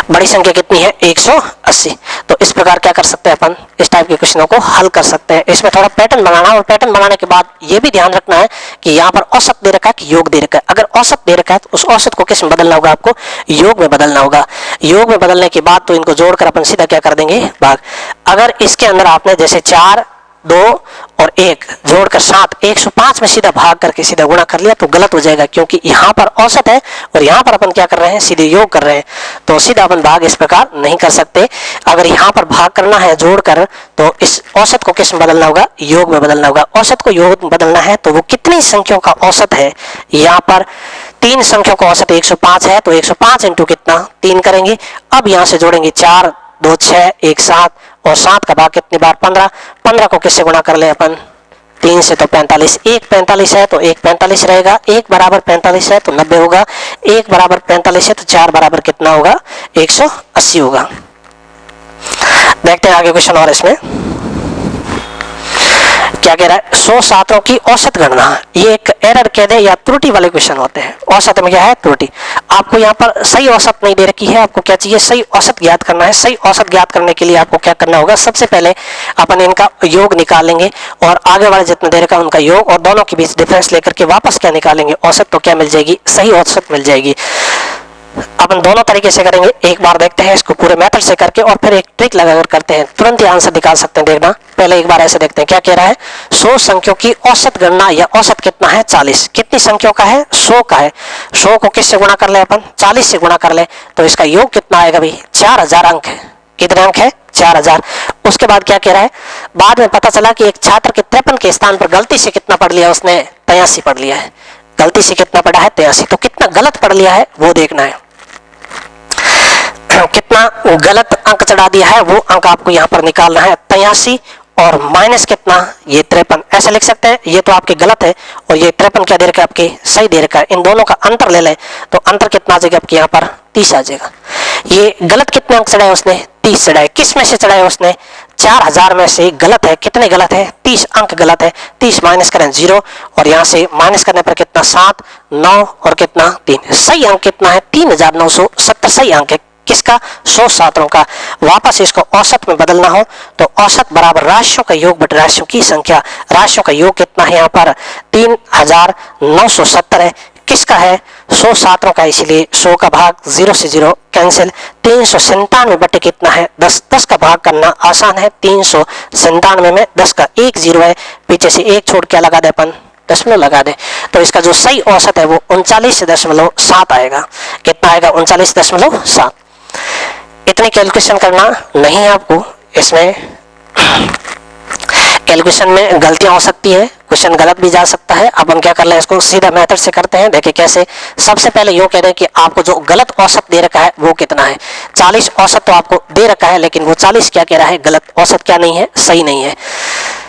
बड़ी संख्या कितनी है 180। तो इस प्रकार क्या कर सकते हैं अपन, इस टाइप के क्वेश्चनों को हल कर सकते हैं। इसमें थोड़ा पैटर्न बनाना, और पैटर्न बनाने के बाद ये भी ध्यान रखना है कि यहाँ पर औसत दे रखा है कि योग दे रखा है। अगर औसत दे रखा है तो उस औसत को किस में बदलना होगा, आपको योग में बदलना होगा। योग में बदलने के बाद तो इनको जोड़कर अपन सीधा क्या कर देंगे भाग। अगर इसके अंदर आपने जैसे 4 2 और 1 जोड़कर 7, 105 में सीधा भाग करके सीधा गुणा कर लिया तो गलत हो जाएगा, क्योंकि यहाँ पर औसत है और यहाँ पर अपन क्या कर रहे हैं, सीधे योग कर रहे हैं। तो सीधा अपन भाग इस प्रकार नहीं कर सकते। अगर यहाँ पर भाग करना है जोड़कर, तो इस औसत को किस में बदलना होगा, योग में बदलना होगा। औसत को योग में बदलना है तो वो कितनी संख्याओं का औसत है, यहाँ पर 3 संख्याओं का औसत 105 है, तो 105 इंटू कितना 3 करेंगे। अब यहाँ से जोड़ेंगे 4, 2, 6, 1, 7 और 7 का भाग कितनी बार 15। 15 को किससे गुणा कर ले अपन, 3 से, तो 45। 1 45 है तो 1 45 रहेगा, 1 बराबर 45 है तो 90 होगा, 1 बराबर 45 है तो 4 बराबर कितना होगा, 180 होगा। देखते हैं आगे क्वेश्चन और इसमें क्या कह रहा है, 100 छात्रों की औसत गणना। ये एक एरर कह दे या त्रुटि वाले क्वेश्चन होते हैं। औसत में क्या है, त्रुटि। आपको यहाँ पर सही औसत नहीं दे रखी है, आपको क्या चाहिए, सही औसत ज्ञात करना है। सही औसत ज्ञात करने के लिए आपको क्या करना होगा, सबसे पहले अपन इनका योग निकालेंगे और आगे वाले जितना दे रखा उनका योग और दोनों के बीच डिफरेंस लेकर के वापस क्या निकालेंगे, औसत। तो क्या मिल जाएगी, सही औसत मिल जाएगी। अपन दोनों तरीके से करेंगे, एक बार देखते हैं इसको पूरे मेथड से करके और फिर एक ट्रिक लगाकर करते हैं, तुरंत ही आंसर निकाल सकते हैं। देखना पहले एक बार ऐसे देखते हैं क्या कह रहा है, 100 संख्याओं की औसत गणना या औसत कितना है, 40। कितनी संख्याओं का है, 100 का है। 100 को किससे गुणा कर ले अपन, 40 से गुणा कर ले, तो इसका योग कितना आएगा भाई, 4000 अंक है। कितने अंक है, 4000। उसके बाद क्या कह रहा है, बाद में पता चला कि एक छात्र के 53 के स्थान पर गलती से कितना पढ़ लिया उसने, 83 पढ़ लिया है। गलती से कितना पढ़ा है, 83। तो कितना गलत पढ़ लिया है वो देखना है, कितना गलत अंक चढ़ा दिया है वो अंक आपको यहाँ पर निकालना है। 83 और माइनस कितना, ये 53। ऐसे लिख सकते हैं, ये तो आपके गलत है और ये 53 क्या दे रखा है, आपके सही दे रखा है। इन दोनों का अंतर ले लें तो अंतर कितना आ जाएगा आपके यहाँ पर, 30 आ जाएगा। ये गलत कितने अंक चढ़ाए उसने, 30 चढ़ाए। किस में से चढ़ाए उसने, 4000 में से गलत है। कितने गलत है, 30 अंक गलत है। 30 माइनस करें 0 और यहाँ से माइनस करने पर कितना 7, 9 और कितना 3। सही अंक कितना है, 3970 सही अंक है। किसका, 100 छात्रों का। वापस इसको औसत में बदलना हो तो औसत बराबर राशियों का योग बटे राशियों की संख्या। राशियों का योग कितना है यहाँ पर, 3970 है। किसका है, 100 छात्रों का, इसलिए 100 का भाग 0 से 0 कैंसिल। 397 बटे कितना है, 10। 10 का भाग करना आसान है, 397 में 10 का 1 0 है, पीछे से 1 छोड़ क्या लगा दे अपन, दशमलव लगा दे। तो इसका जो सही औसत है वो 39.7 आएगा। कितना आएगा, 39.7। इतनी कैलकुलेशन करना नहीं है आपको, इसमें कैलकुलेशन में गलतियां हो सकती है, क्वेश्चन गलत भी जा सकता है। अब हम क्या कर ले, इसको सीधा मेथड से करते हैं। देखिए कैसे, सबसे पहले यूं कह रहे हैं कि आपको जो गलत औसत दे रखा है वो कितना है। 40 औसत तो आपको दे रखा है, लेकिन वो 40 क्या कह रहा है, गलत। औसत क्या नहीं है, सही नहीं है।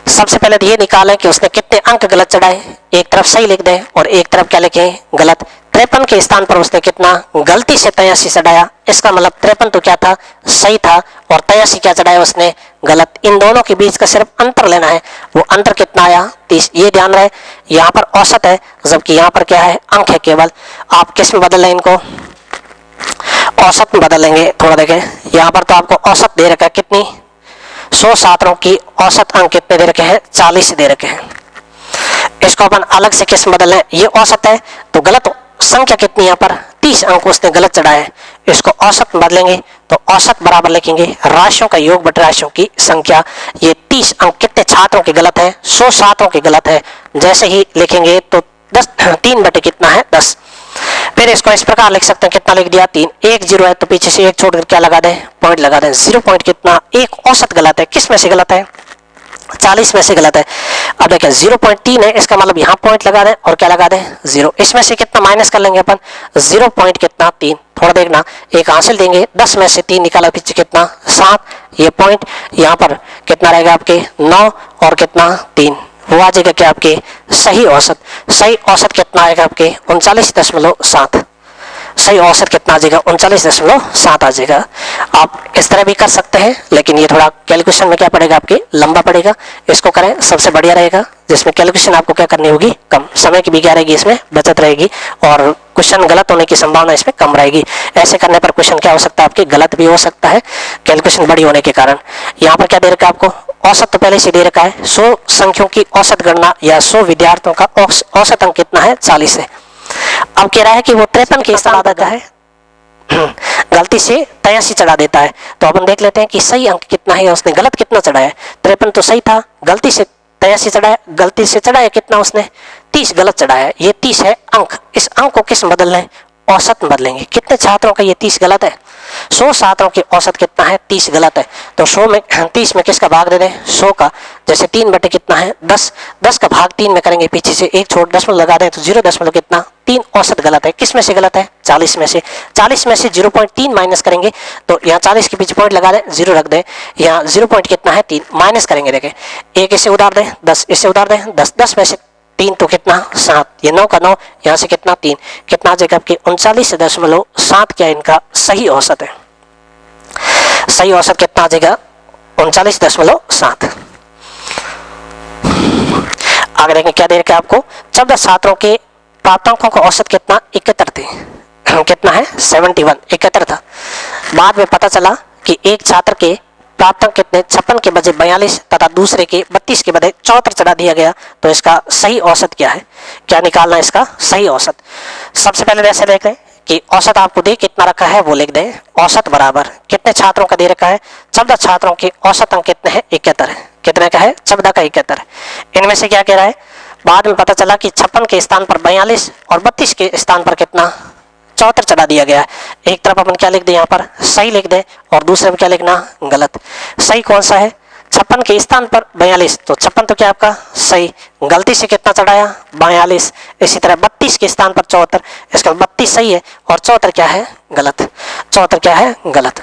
सबसे पहले तो ये निकालें कि उसने कितने अंक गलत चढ़ाए। एक तरफ सही लिख दें और एक तरफ क्या लिखें, गलत। 53 के स्थान पर उसने कितना गलती से 83 चढ़ाया। इसका मतलब 53 तो क्या था, सही था, और 83 क्या चढ़ाया उसने, गलत। इन दोनों के बीच का सिर्फ अंतर लेना है, वो अंतर कितना आया, 30। ये ध्यान रहे, यहाँ पर औसत है जबकि यहाँ पर क्या है, अंक है केवल। आप किस में बदल लें इनको, औसत में बदल लेंगे। थोड़ा देखें, यहाँ पर तो आपको औसत दे रखा है कितनी, 100 छात्रों की औसत अंक कितने दे रखे हैं, 40 दे रखे हैं। इसको अपन अलग से किस में बदल लें, ये औसत है तो गलत संख्या कितनी यहाँ पर, 30 अंक उसने गलत चढ़ाए हैं। इसको औसत में बदलेंगे तो औसत बराबर लिखेंगे राशियों का योग बटे राशियों की संख्या। ये 30 अंक कितने छात्रों के गलत है, 100 छात्रों के गलत है। जैसे ही लिखेंगे तो 3 बटे कितना है, 10। फिर इसको इस प्रकार लिख सकते हैं, कितना लिख दिया, 3। 1 0 है तो पीछे से 1 छोड़कर क्या लगा दें, पॉइंट लगा दें। 0 पॉइंट कितना, एक औसत गलत है। किस में से गलत है, 40 में से गलत है। अब देखें 0.3 है, इसका मतलब यहाँ पॉइंट लगा दें और क्या लगा दें, 0। इसमें से कितना माइनस कर लेंगे अपन, 0 पॉइंट कितना, 3। थोड़ा देखना, एक हासिल देंगे, 10 में से 3 निकाला, पीछे कितना 7। ये पॉइंट यहाँ पर कितना रहेगा आपके 9 और कितना 3, वो आ जाएगा क्या आपके सही औसत। सही औसत कितना आएगा आपके 39.7। सही औसत कितना आ जाएगा, 39.7 आ जाएगा। आप इस तरह भी कर सकते हैं, लेकिन ये थोड़ा कैलकुलेशन में क्या पड़ेगा, आपके लंबा पड़ेगा। इसको करें सबसे बढ़िया रहेगा, जिसमें कैलकुलेशन आपको क्या करनी होगी, कम समय की भी क्या रहेगी, इसमें बचत रहेगी और क्वेश्चन गलत होने की संभावना इसमें कम रहेगी। ऐसे करने पर क्वेश्चन क्या हो सकता है, आपके गलत भी हो सकता है कैलकुलेशन बड़ी होने के कारण। यहाँ पर क्या दे रखा है आपको, औसत तो पहले से दे रखा है, 100 संख्याओं की औसत गणना या 100 विद्यार्थियों का औसत अंक कितना है, 40 है। अब कह रहा है कि वो 53 के स्थान पर है, गलती से 83 चढ़ा देता है। तो अपन देख लेते हैं कि सही अंक कितना है, उसने गलत कितना चढ़ाया है। 53 तो सही था, गलती से 83 चढ़ाया, गलती से चढ़ाया कितना उसने 30 गलत चढ़ाया, ये 30 है अंक। इस अंक को किस बदल रहे हैं, औसत में बदलेंगे। कितने छात्रों का ये 30 गलत है, 100 छात्रों की औसत कितना है 30 गलत है, तो 100 में 30 में किसका भाग दे दें 100 का, जैसे 3 बटे कितना है 10, 10 का भाग 3 में करेंगे, पीछे से एक छोड़ दशमलव लगा दें तो 0 कितना 3 औसत गलत है। किस में से गलत है 40 में से, 40 में से 0.3 माइनस करेंगे तो यहाँ 40 के पीछे पॉइंट लगा दें 0 रख दें, यहाँ 0 पॉइंट कितना है 3 माइनस करेंगे, देखें एक इसे उधार दें 10 इसे उधार दें 10, 10 में से 3 तो कितना 7, ये 9 का 9 यहाँ से कितना 3, कितना आ जाएगा आपकी 39.7 क्या इनका सही औसत है। सही औसत कितना आ जाएगा 39.7। आगे देखें क्या दे रखा है आपको, 14 छात्रों के प्राप्तांकों का औसत कितना 71 थे, कितना है 71 71 था। बाद में पता चला कि एक छात्र के प्राप्तांक कितने 56 के बजाय 42 तथा दूसरे के 32 के बजाय 74 चढ़ा दिया गया, तो इसका सही औसत क्या है, क्या निकालना है इसका सही औसत। सबसे पहले वैसे देख लें कि औसत आपको दे कितना रखा है वो लिख दें, औसत बराबर कितने छात्रों का दे रखा है 14 छात्रों के औसत अंक कितने हैं 71, कितने का है 14 का 71। इनमें से क्या कह रहा है, बाद में पता चला कि 56 के स्थान पर 42 और 32 के स्थान पर कितना 74 चढ़ा दिया गया है। एक तरफ अपन क्या लिख दें यहाँ पर सही लिख दें और दूसरे में क्या लिखना गलत। सही कौन सा है 56 के स्थान पर 42, तो 56 तो क्या आपका सही, गलती से कितना चढ़ाया 42। इसी तरह 32 के स्थान पर 74, इसका 32 सही है और 74 क्या है गलत, 74 क्या है गलत।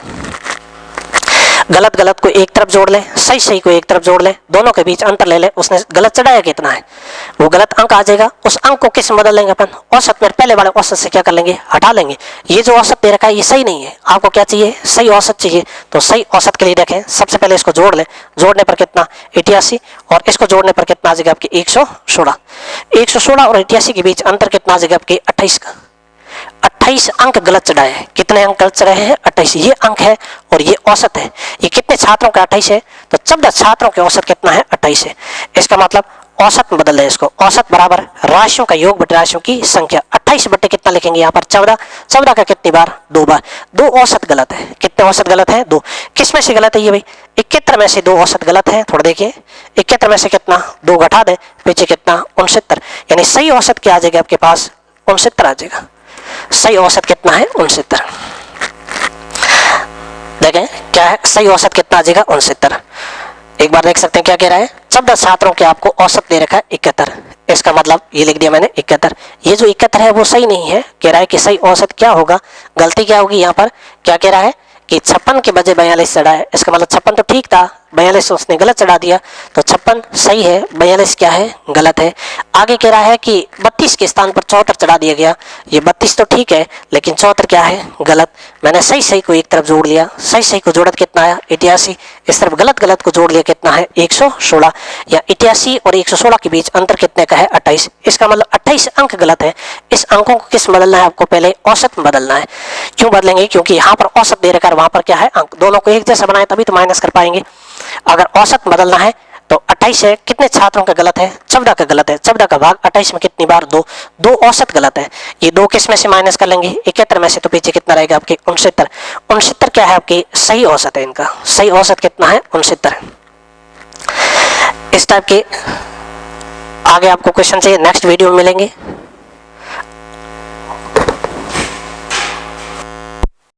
गलत गलत को एक तरफ जोड़ लें, सही सही को एक तरफ जोड़ लें, दोनों के बीच अंतर ले लें, उसने गलत चढ़ाया कितना है वो गलत अंक आ जाएगा। उस अंक को किस में बदल लेंगे अपन, औसत में, पहले वाले औसत से क्या कर लेंगे हटा लेंगे। ये जो औसत दे रखा है ये सही नहीं है, आपको क्या चाहिए सही औसत चाहिए, तो सही औसत के लिए देखें सबसे पहले इसको जोड़ लें, जोड़ने पर कितना 88 और इसको जोड़ने पर कितना आ जाएगा आपकी 116, 116 और 88 के बीच अंतर कितना आ जाएगा आपके 28 का। 28 अंक गलत चढ़ाए हैं, कितने अंक गलत चढ़ाए हैं 28, ये अंक है और ये औसत है। ये कितने छात्रों का 28 है, तो 14 छात्रों के औसत कितना है 28 है। इसका मतलब औसत में बदल दें इसको, औसत बराबर राशियों का योग बटे राशियों की संख्या। 28 बटे कितना लिखेंगे यहाँ पर 14, 14 का कितनी बार 2 बार, 2 औसत गलत है। कितने औसत गलत है 2, किस में से गलत है ये भाई 71 में से 2 औसत गलत है। थोड़ा देखिए 71 में से कितना 2 घटा दे, पीछे कितना 69, यानी सही औसत क्या आ जाएगा आपके पास 69 आ जाएगा। सही औसत कितना है 69, देखें क्या है सही औसत कितना आ जाएगा 69। एक बार देख सकते हैं क्या कह रहा है, 14 छात्रों के आपको औसत दे रखा है 71, इसका मतलब ये लिख दिया मैंने 71। ये जो 71 है वो सही नहीं है, कह रहा है कि सही औसत क्या होगा, गलती क्या होगी यहाँ पर, क्या कह रहा है कि 56 के बजाय 42 चढ़ा है, इसका मतलब 56 तो ठीक था, 42 उसने गलत चढ़ा दिया, तो 56 सही है 42 क्या है गलत है। आगे कह रहा है कि 32 के स्थान पर 74 चढ़ा दिया गया, ये 32 तो ठीक है लेकिन 74 क्या है गलत। मैंने सही सही को एक तरफ जोड़ लिया, सही सही को जोड़त कितना आया 88, इस तरफ गलत गलत को जोड़ लिया कितना है 116, या 88 और 116 के बीच अंतर कितने का है 28, इसका मतलब 28 अंक गलत है। इस अंकों को किस बदलना है आपको, पहले औसत में बदलना है। क्यों बदलेंगे, क्योंकि यहाँ पर औसत दे रखा है वहां पर क्या है अंक, दोनों को एक जैसा बनाए तभी तो माइनस कर पाएंगे। अगर औसत बदलना है तो 28 है, कितने छात्रों का गलत है 14 का गलत है, 14 का भाग 28 में कितनी बार 2, 2 औसत गलत है। ये 2 किस में से माइनस कर लेंगे 71 में से, तो पीछे कितना रहेगा आपके 69, 69 क्या है आपकी सही औसत है, इनका सही औसत कितना है 69। इस टाइप के आगे आपको क्वेश्चन चाहिए नेक्स्ट वीडियो में मिलेंगे।